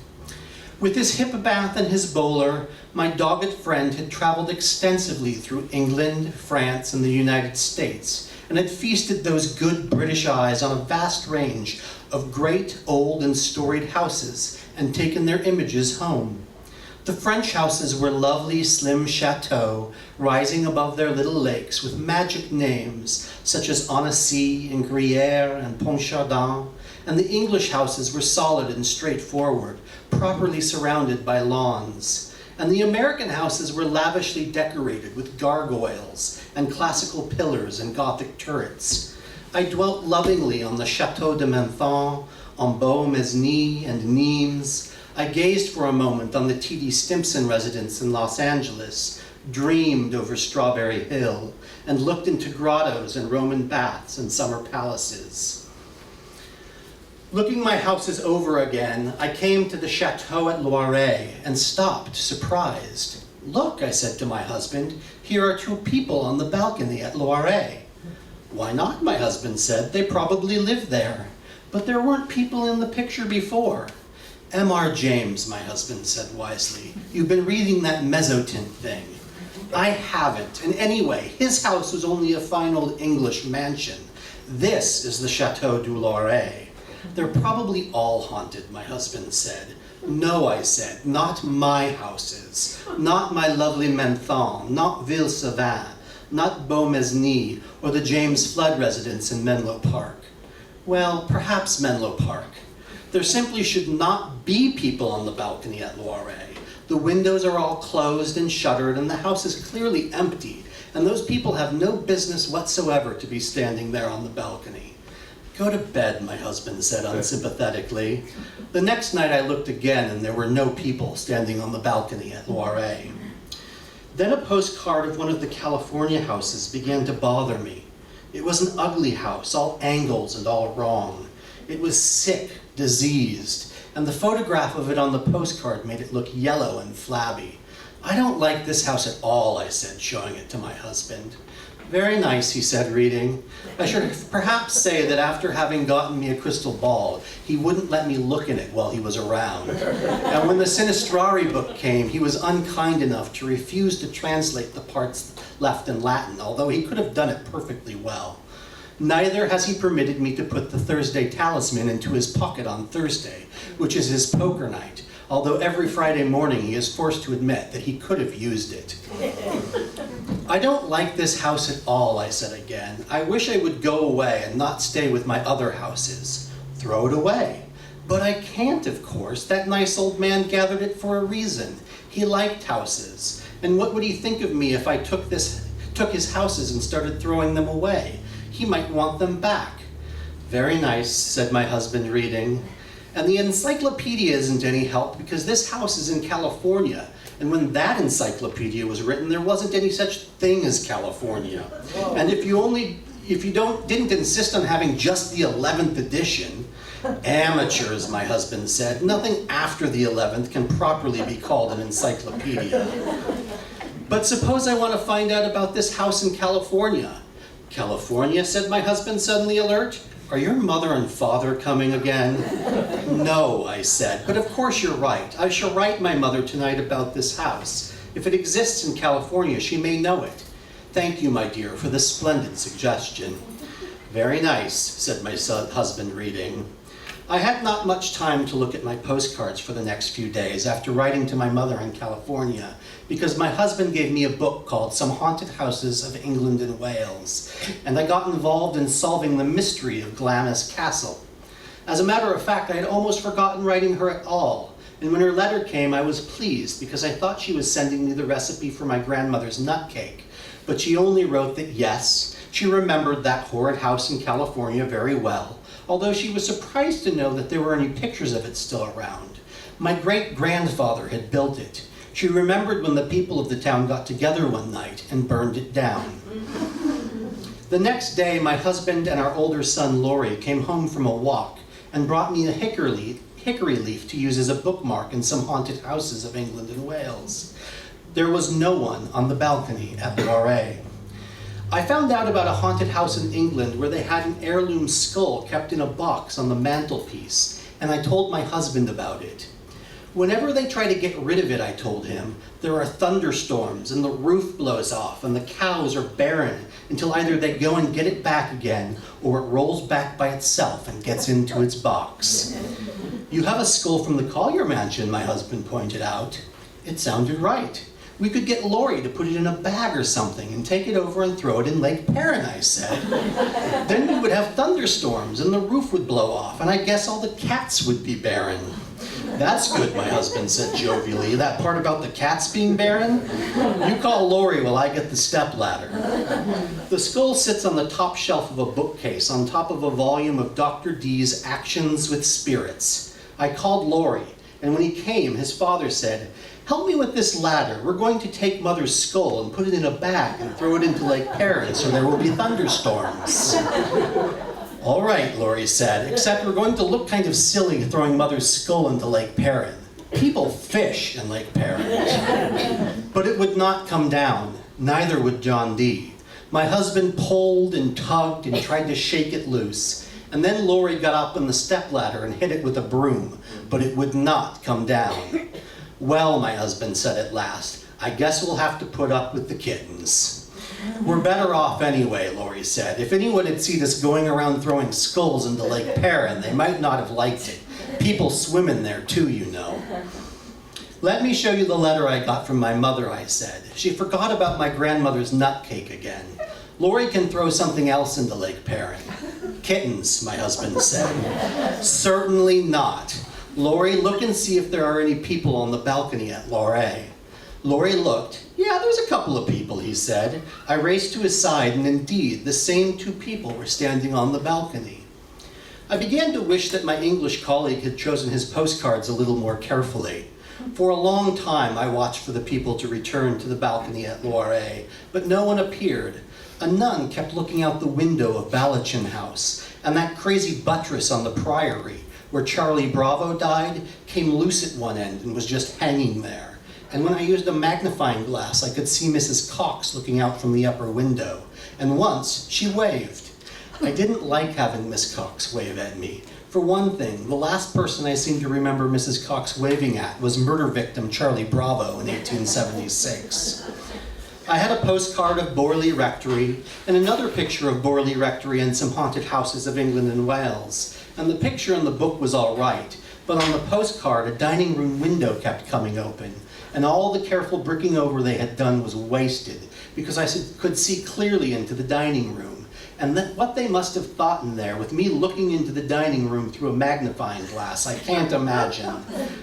With his hip bath and his bowler, my dogged friend had traveled extensively through England, France, and the United States, and had feasted those good British eyes on a vast range of great, old, and storied houses, and taken their images home. The French houses were lovely, slim chateaux, rising above their little lakes with magic names, such as Annecy and Gruyère and Pontchardin, and the English houses were solid and straightforward, properly surrounded by lawns. And the American houses were lavishly decorated with gargoyles and classical pillars and Gothic turrets. I dwelt lovingly on the Château de Menthon, on Beaumesnil and Nimes. I gazed for a moment on the T.D. Stimpson residence in Los Angeles, dreamed over Strawberry Hill, and looked into grottos and Roman baths and summer palaces. Looking my houses over again, I came to the chateau at Loiret and stopped, surprised. "Look," I said to my husband, "here are 2 people on the balcony at Loiret." "Why not?" my husband said. "They probably live there." "But there weren't people in the picture before." "M.R. James," my husband said wisely. "You've been reading that mezzotint thing." "I haven't. And anyway, his house was only a fine old English mansion. This is the Chateau du Loiret." "They're probably all haunted," my husband said. "No," I said, "not my houses. Not my lovely Menthon, not Ville-Savin, not Beaumesnil, or the James Flood residence in Menlo Park." "Well, perhaps Menlo Park. There simply should not be people on the balcony at Loiret. The windows are all closed and shuttered, and the house is clearly empty, and those people have no business whatsoever to be standing there on the balcony." "Go to bed," my husband said unsympathetically. The next night I looked again, and there were no people standing on the balcony at Loiret. Then a postcard of one of the California houses began to bother me. It was an ugly house, all angles and all wrong. It was sick, diseased, and the photograph of it on the postcard made it look yellow and flabby. "I don't like this house at all," I said, showing it to my husband. "Very nice," he said, reading. I should perhaps say that after having gotten me a crystal ball, he wouldn't let me look in it while he was around. And when the Sinistrari book came, he was unkind enough to refuse to translate the parts left in Latin, although he could have done it perfectly well. Neither has he permitted me to put the Thursday talisman into his pocket on Thursday, which is his poker night, although every Friday morning he is forced to admit that he could have used it. "I don't like this house at all," I said again. "I wish I would go away and not stay with my other houses." "Throw it away." "But I can't, of course. That nice old man gathered it for a reason. He liked houses. And what would he think of me if I took took his houses and started throwing them away. He might want them back. Very nice, said my husband, reading. And the encyclopedia isn't any help because this house is in California. And when that encyclopedia was written, there wasn't any such thing as California. And if you didn't insist on having just the 11th edition, amateurs, my husband said, nothing after the 11th can properly be called an encyclopedia. But suppose I want to find out about this house in California. California, said my husband, suddenly alert. Are your mother and father coming again? No, I said, but of course you're right. I shall write my mother tonight about this house. If it exists in California, she may know it. Thank you, my dear, for this splendid suggestion. Very nice, said my husband, reading. I had not much time to look at my postcards for the next few days after writing to my mother in California, because my husband gave me a book called Some Haunted Houses of England and Wales, and I got involved in solving the mystery of Glamis Castle. As a matter of fact, I had almost forgotten writing her at all, and when her letter came, I was pleased because I thought she was sending me the recipe for my grandmother's nut cake, but she only wrote that yes, she remembered that horrid house in California very well, although she was surprised to know that there were any pictures of it still around. My great-grandfather had built it. She remembered when the people of the town got together one night and burned it down. The next day, my husband and our older son, Laurie, came home from a walk and brought me a hickory leaf to use as a bookmark in Some Haunted Houses of England and Wales. There was no one on the balcony at Laurie. I found out about a haunted house in England where they had an heirloom skull kept in a box on the mantelpiece, and I told my husband about it. Whenever they try to get rid of it, I told him, there are thunderstorms and the roof blows off and the cows are barren until either they go and get it back again or it rolls back by itself and gets into its box. You have a skull from the Collier Mansion, my husband pointed out. It sounded right. We could get Laurie to put it in a bag or something and take it over and throw it in Lake Perrin, I said. Then we would have thunderstorms and the roof would blow off and I guess all the cats would be barren. That's good, my husband said jovially. That part about the cats being barren? You call Laurie while I get the stepladder. The skull sits on the top shelf of a bookcase on top of a volume of Dr. Dee's Actions with Spirits. I called Laurie, and when he came, his father said, help me with this ladder. We're going to take Mother's skull and put it in a bag and throw it into Lake Perrin so there will be thunderstorms. All right, Laurie said, except we're going to look kind of silly throwing Mother's skull into Lake Perrin. People fish in Lake Perrin. But it would not come down. Neither would John Dee. My husband pulled and tugged and tried to shake it loose. And then Laurie got up on the stepladder and hit it with a broom, but it would not come down. Well, my husband said at last, I guess we'll have to put up with the kittens. We're better off anyway, Laurie said. If anyone had seen us going around throwing skulls into Lake Perrin, they might not have liked it. People swim in there too, you know. Let me show you the letter I got from my mother, I said. She forgot about my grandmother's nut cake again. Laurie can throw something else into Lake Perrin. Kittens, my husband said. Certainly not. Laurie, look and see if there are any people on the balcony at Laurie. Laurie looked. Yeah, there's a couple of people, he said. I raced to his side, and indeed, the same two people were standing on the balcony. I began to wish that my English colleague had chosen his postcards a little more carefully. For a long time, I watched for the people to return to the balcony at Laurie, but no one appeared. A nun kept looking out the window of Balachin House, and that crazy buttress on the Priory, where Charlie Bravo died, came loose at one end and was just hanging there. And when I used a magnifying glass, I could see Mrs. Cox looking out from the upper window. And once, she waved. I didn't like having Miss Cox wave at me. For one thing, the last person I seem to remember Mrs. Cox waving at was murder victim Charlie Bravo in 1876. I had a postcard of Borley Rectory and another picture of Borley Rectory and Some Haunted Houses of England and Wales. And the picture in the book was all right, but on the postcard, a dining room window kept coming open. And all the careful bricking over they had done was wasted, because I could see clearly into the dining room. And what they must have thought in there, with me looking into the dining room through a magnifying glass, I can't imagine.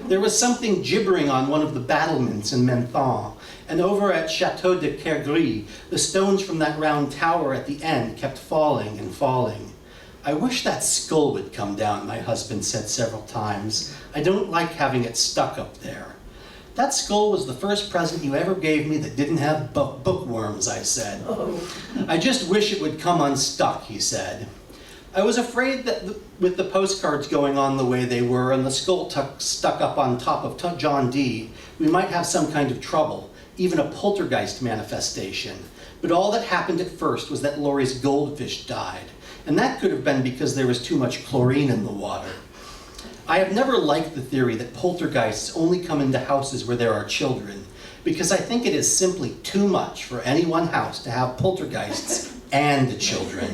There was something gibbering on one of the battlements in Menthon, and over at Chateau de Kergry, the stones from that round tower at the end kept falling and falling. I wish that skull would come down, my husband said several times. I don't like having it stuck up there. That skull was the first present you ever gave me that didn't have bookworms, I said. Oh. I just wish it would come unstuck, he said. I was afraid that with the postcards going on the way they were and the skull stuck up on top of John D., we might have some kind of trouble, even a poltergeist manifestation. But all that happened at first was that Laurie's goldfish died, and that could have been because there was too much chlorine in the water. I have never liked the theory that poltergeists only come into houses where there are children, because I think it is simply too much for any one house to have poltergeists and children.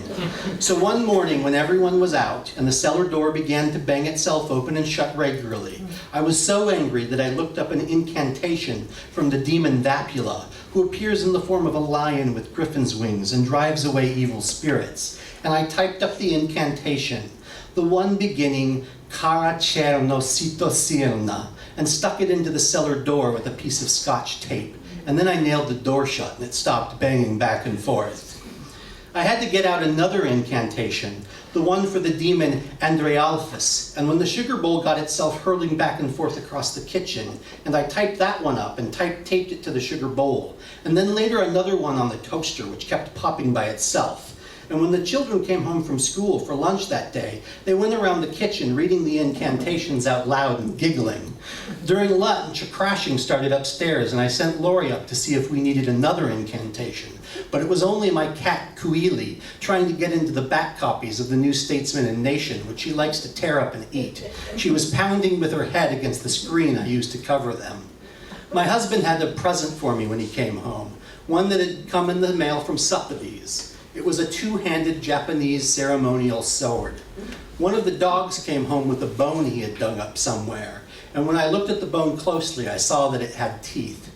So one morning when everyone was out and the cellar door began to bang itself open and shut regularly, I was so angry that I looked up an incantation from the demon Vapula, who appears in the form of a lion with griffin's wings and drives away evil spirits. And I typed up the incantation, the one beginning Cara cerno sito sirna, and stuck it into the cellar door with a piece of Scotch tape. And then I nailed the door shut and it stopped banging back and forth. I had to get out another incantation, the one for the demon Andrealphus, and when the sugar bowl got itself hurling back and forth across the kitchen, and I typed that one up and taped it to the sugar bowl, and then later another one on the toaster which kept popping by itself. And when the children came home from school for lunch that day, they went around the kitchen reading the incantations out loud and giggling. During lunch, a crashing started upstairs, and I sent Laurie up to see if we needed another incantation. But it was only my cat, Kuili, trying to get into the back copies of the New Statesman and Nation, which she likes to tear up and eat. She was pounding with her head against the screen I used to cover them. My husband had a present for me when he came home, one that had come in the mail from Sotheby's. It was a two-handed Japanese ceremonial sword. One of the dogs came home with a bone he had dug up somewhere, and when I looked at the bone closely, I saw that it had teeth.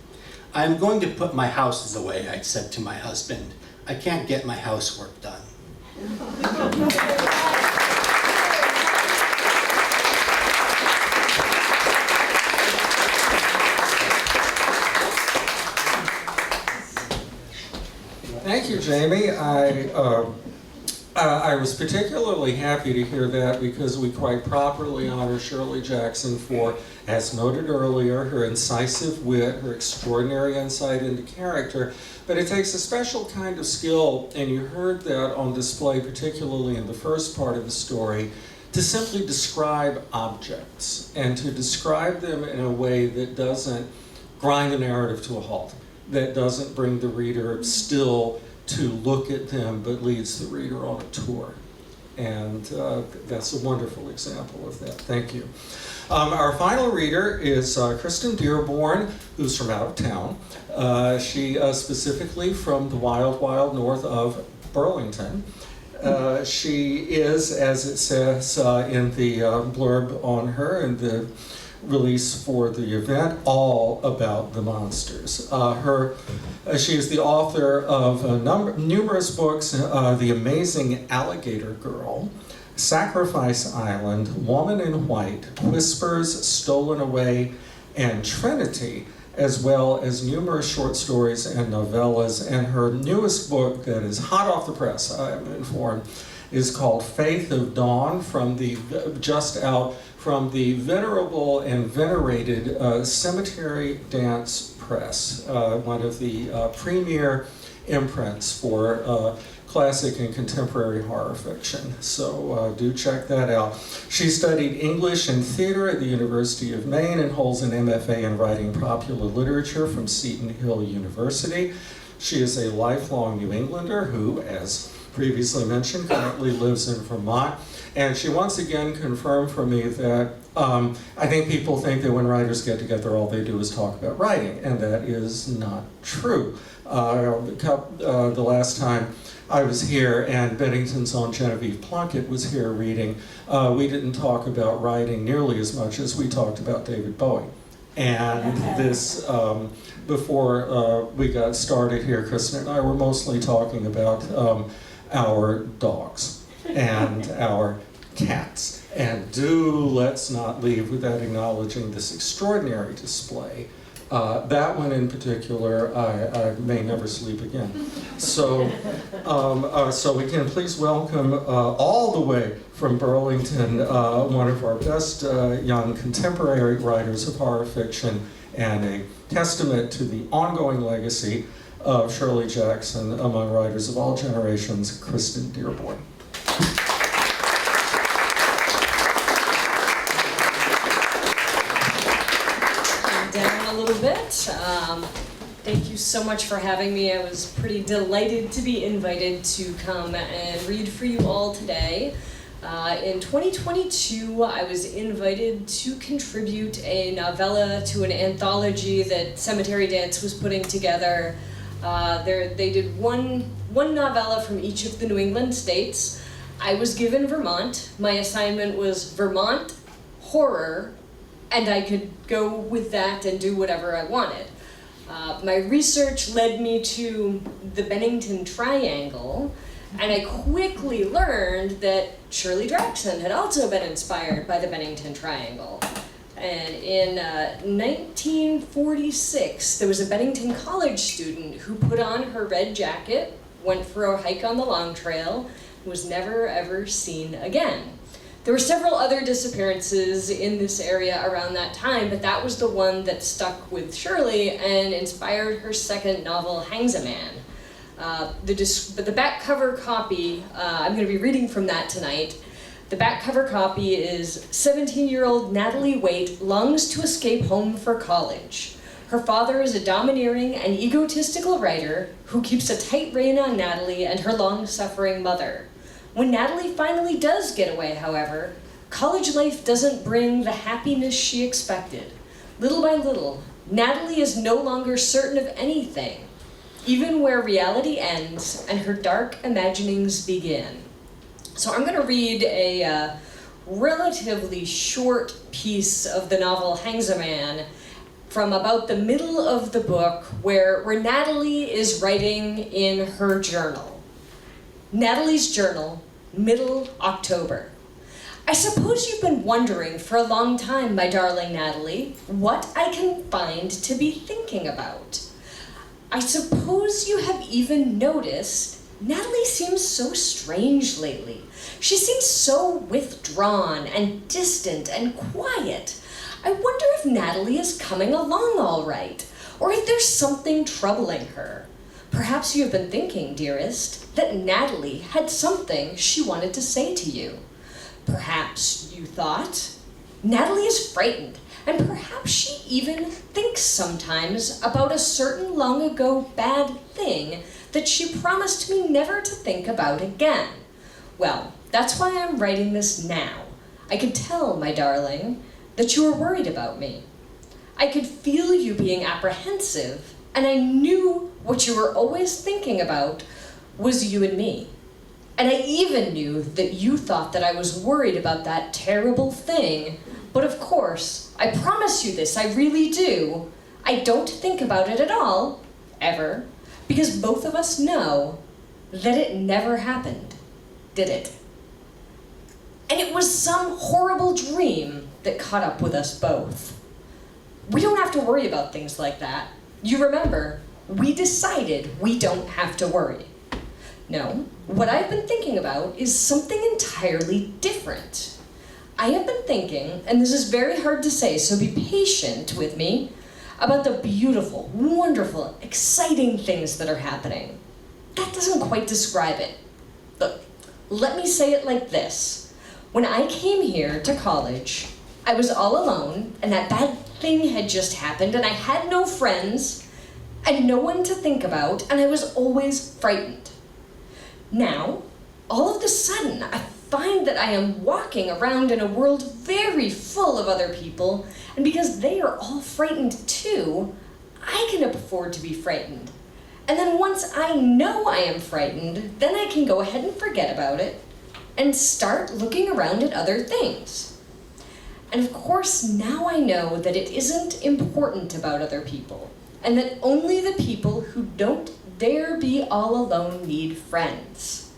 I am going to put my houses away, I said to my husband. I can't get my housework done. Thank you, Jamie. I was particularly happy to hear that because we quite properly honor Shirley Jackson for, as noted earlier, her incisive wit, her extraordinary insight into character, but it takes a special kind of skill, and you heard that on display particularly in the first part of the story, to simply describe objects and to describe them in a way that doesn't grind the narrative to a halt, that doesn't bring the reader still to look at them, but leads the reader on a tour. And that's a wonderful example of that. Thank you. Our final reader is Kristen Dearborn, who's from out of town. She specifically from the wild, wild north of Burlington. She is, as it says in the blurb on her and the release for the event, all about the monsters. She is the author of numerous books, The Amazing Alligator Girl, Sacrifice Island, Woman in White, Whispers, Stolen Away, and Trinity, as well as numerous short stories and novellas. And her newest book that is hot off the press, I'm informed, is called Faith of Dawn, just out from the venerable and venerated Cemetery Dance Press, one of the premier imprints for classic and contemporary horror fiction. So do check that out. She studied English and theater at the University of Maine and holds an MFA in writing popular literature from Seton Hill University. She is a lifelong New Englander who, as previously mentioned, currently lives in Vermont. And she once again confirmed for me that I think people think that when writers get together, all they do is talk about writing, and that is not true. The last time I was here and Bennington's own Genevieve Plunkett was here reading, we didn't talk about writing nearly as much as we talked about David Bowie. And this, before we got started here, Kristen and I were mostly talking about our dogs and our cats. And let's not leave without acknowledging this extraordinary display. That one in particular, I may never sleep again. So, so again, please welcome all the way from Burlington, one of our best young contemporary writers of horror fiction, and a testament to the ongoing legacy of Shirley Jackson among writers of all generations, Kristen Dearborn. Down a little bit. Thank you so much for having me. I was pretty delighted to be invited to come and read for you all today. In 2022, I was invited to contribute a novella to an anthology that Cemetery Dance was putting together. They did one novella from each of the New England states. I was given Vermont. My assignment was Vermont horror, and I could go with that and do whatever I wanted. My research led me to the Bennington Triangle, and I quickly learned that Shirley Jackson had also been inspired by the Bennington Triangle. And in 1946, there was a Bennington College student who put on her red jacket, went for a hike on the Long Trail, was never ever seen again. There were several other disappearances in this area around that time, but that was the one that stuck with Shirley and inspired her second novel, Hangs a Man. The back cover copy, I'm going to be reading from that tonight. The back cover copy is 17-year-old Natalie Waite longs to escape home for college. Her father is a domineering and egotistical writer who keeps a tight rein on Natalie and her long-suffering mother. When Natalie finally does get away, however, college life doesn't bring the happiness she expected. Little by little, Natalie is no longer certain of anything, even where reality ends and her dark imaginings begin. So I'm going to read a relatively short piece of the novel Hangs a Man from about the middle of the book where Natalie is writing in her journal. Natalie's journal, middle October. I suppose you've been wondering for a long time, my darling Natalie, what I can find to be thinking about. I suppose you have even noticed Natalie seems so strange lately. She seems so withdrawn and distant and quiet. I wonder if Natalie is coming along all right, or if there's something troubling her. Perhaps you've been thinking, dearest, that Natalie had something she wanted to say to you. Perhaps you thought, Natalie is frightened, and perhaps she even thinks sometimes about a certain long ago bad thing that she promised me never to think about again. Well, that's why I'm writing this now. I could tell, my darling, that you were worried about me. I could feel you being apprehensive, and I knew what you were always thinking about was you and me. And I even knew that you thought that I was worried about that terrible thing, but of course, I promise you this, I really do. I don't think about it at all, ever, because both of us know that it never happened, did it? And it was some horrible dream that caught up with us both. We don't have to worry about things like that. You remember, we decided we don't have to worry. No, what I've been thinking about is something entirely different. I have been thinking, and this is very hard to say, so be patient with me, about the beautiful, wonderful, exciting things that are happening. That doesn't quite describe it. Look, let me say it like this. When I came here to college, I was all alone, and that bad thing had just happened, and I had no friends, and no one to think about, and I was always frightened. Now, all of a sudden, I find that I am walking around in a world very full of other people, and because they are all frightened too, I can afford to be frightened. And then once I know I am frightened, then I can go ahead and forget about it and start looking around at other things. And of course, now I know that it isn't important about other people, and that only the people who don't dare be all alone need friends.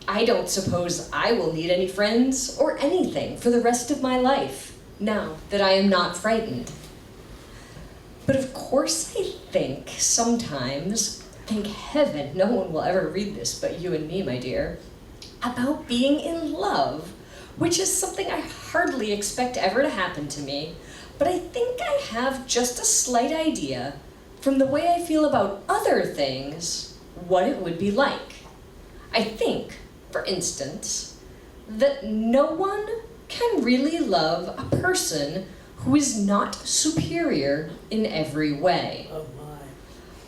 I don't suppose I will need any friends or anything for the rest of my life, now that I am not frightened. But of course I think sometimes, thank heaven no one will ever read this but you and me, my dear, about being in love, which is something I hardly expect ever to happen to me, but I think I have just a slight idea from the way I feel about other things, what it would be like. I think, for instance, that no one can really love a person who is not superior in every way. Oh my.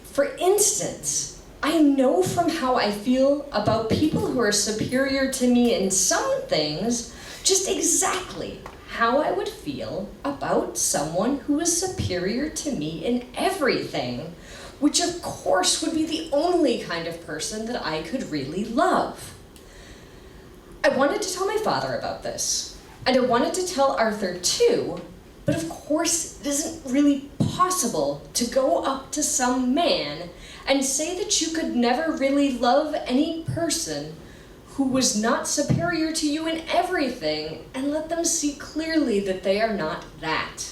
For instance, I know from how I feel about people who are superior to me in some things, just exactly how I would feel about someone who is superior to me in everything, which of course would be the only kind of person that I could really love. I wanted to tell my father about this, and I wanted to tell Arthur too, but of course it isn't really possible to go up to some man and say that you could never really love any person who was not superior to you in everything and let them see clearly that they are not that.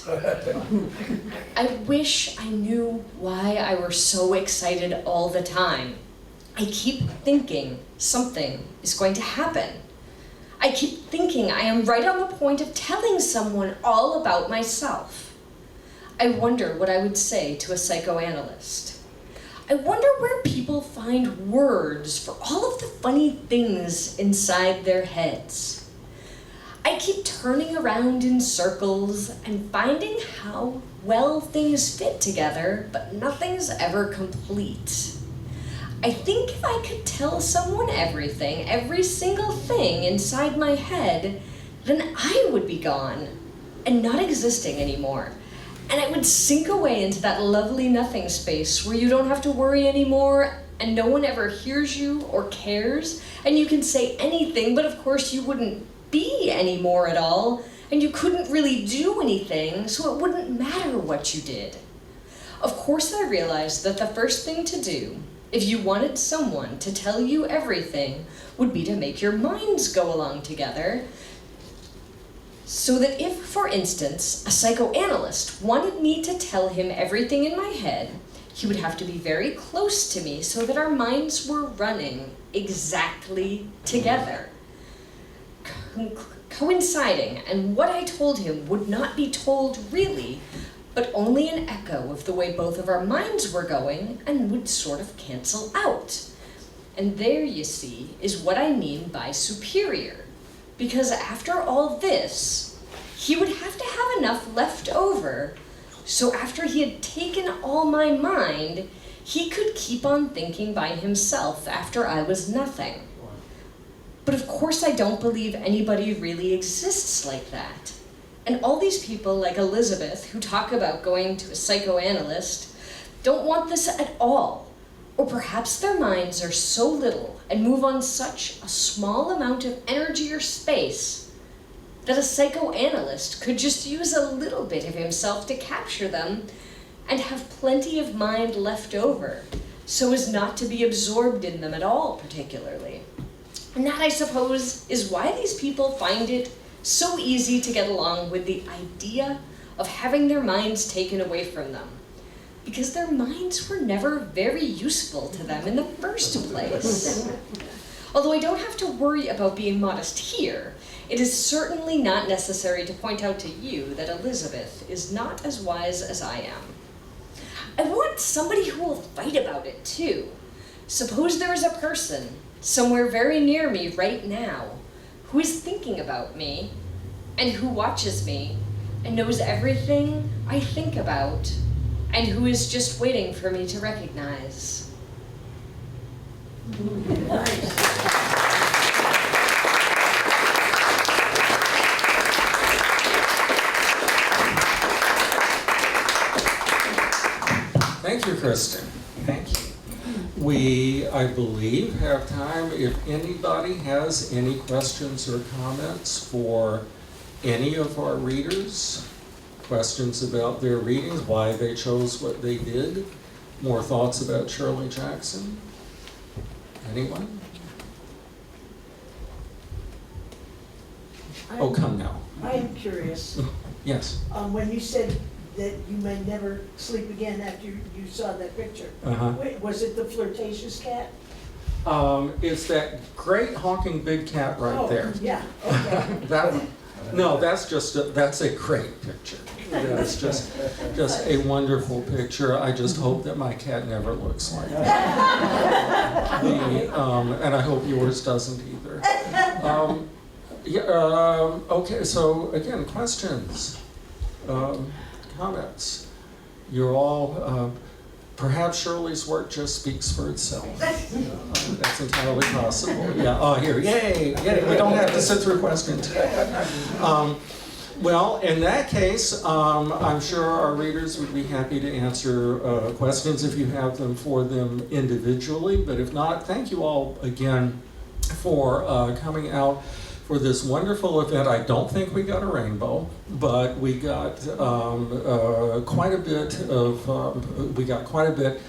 I wish I knew why I were so excited all the time. I keep thinking something is going to happen. I keep thinking I am right on the point of telling someone all about myself. I wonder what I would say to a psychoanalyst. I wonder where people find words for all of the funny things inside their heads. I keep turning around in circles and finding how well things fit together, but nothing's ever complete. I think if I could tell someone everything, every single thing inside my head, then I would be gone and not existing anymore. And I would sink away into that lovely nothing space where you don't have to worry anymore and no one ever hears you or cares, and you can say anything, but of course you wouldn't be anymore at all, and you couldn't really do anything, so it wouldn't matter what you did. Of course I realized that the first thing to do, if you wanted someone to tell you everything, would be to make your minds go along together, so that if, for instance, a psychoanalyst wanted me to tell him everything in my head, he would have to be very close to me so that our minds were running exactly together, coinciding, and what I told him would not be told really, but only an echo of the way both of our minds were going and would sort of cancel out. And there, you see, is what I mean by superior. Because after all this, he would have to have enough left over, so after he had taken all my mind, he could keep on thinking by himself after I was nothing. But of course I don't believe anybody really exists like that. And all these people like Elizabeth who talk about going to a psychoanalyst don't want this at all. Or perhaps their minds are so little and move on such a small amount of energy or space that a psychoanalyst could just use a little bit of himself to capture them and have plenty of mind left over, so as not to be absorbed in them at all particularly. And that, I suppose, is why these people find it so easy to get along with the idea of having their minds taken away from them, because their minds were never very useful to them in the first place. Although I don't have to worry about being modest here, it is certainly not necessary to point out to you that Elizabeth is not as wise as I am. I want somebody who will fight about it too. Suppose there is a person somewhere very near me right now who is thinking about me and who watches me and knows everything I think about and who is just waiting for me to recognize. Thank you, Kristen. Thank you. We, I believe, have time if anybody has any questions or comments for any of our readers. Questions about their readings, why they chose what they did. More thoughts about Shirley Jackson? Anyone? Oh, come now. I am curious, Yes. when you said that you may never sleep again after you saw that picture, Uh-huh. wait, was it the flirtatious cat? It's that great honking big cat right Oh, there. yeah, okay. That one. No, that's a great picture. That's just a wonderful picture. I just hope that my cat never looks like that. And I hope yours doesn't either. Okay, so again, questions, comments. You're all, perhaps Shirley's work just speaks for itself. That's entirely possible. Yeah, oh, here, yay, we don't have to sit through questions. Well, in that case, I'm sure our readers would be happy to answer questions if you have them for them individually, but if not, thank you all again for coming out for this wonderful event. I don't think we got a rainbow, but we got quite a bit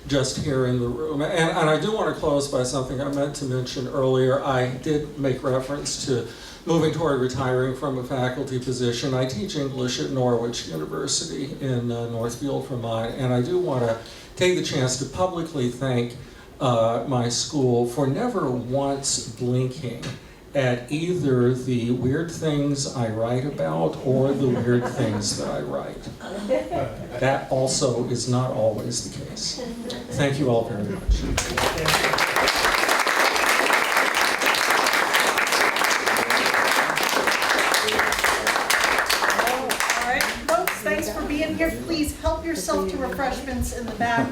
just here in the room. And I do want to close by something I meant to mention earlier. I did make reference to moving toward retiring from a faculty position. I teach English at Norwich University in Northfield, Vermont, and I do want to take the chance to publicly thank my school for never once blinking at either the weird things I write about or the weird things that I write. That also is not always the case. Thank you all very much. All right, folks, thanks for being here. Please help yourself to refreshments in the back.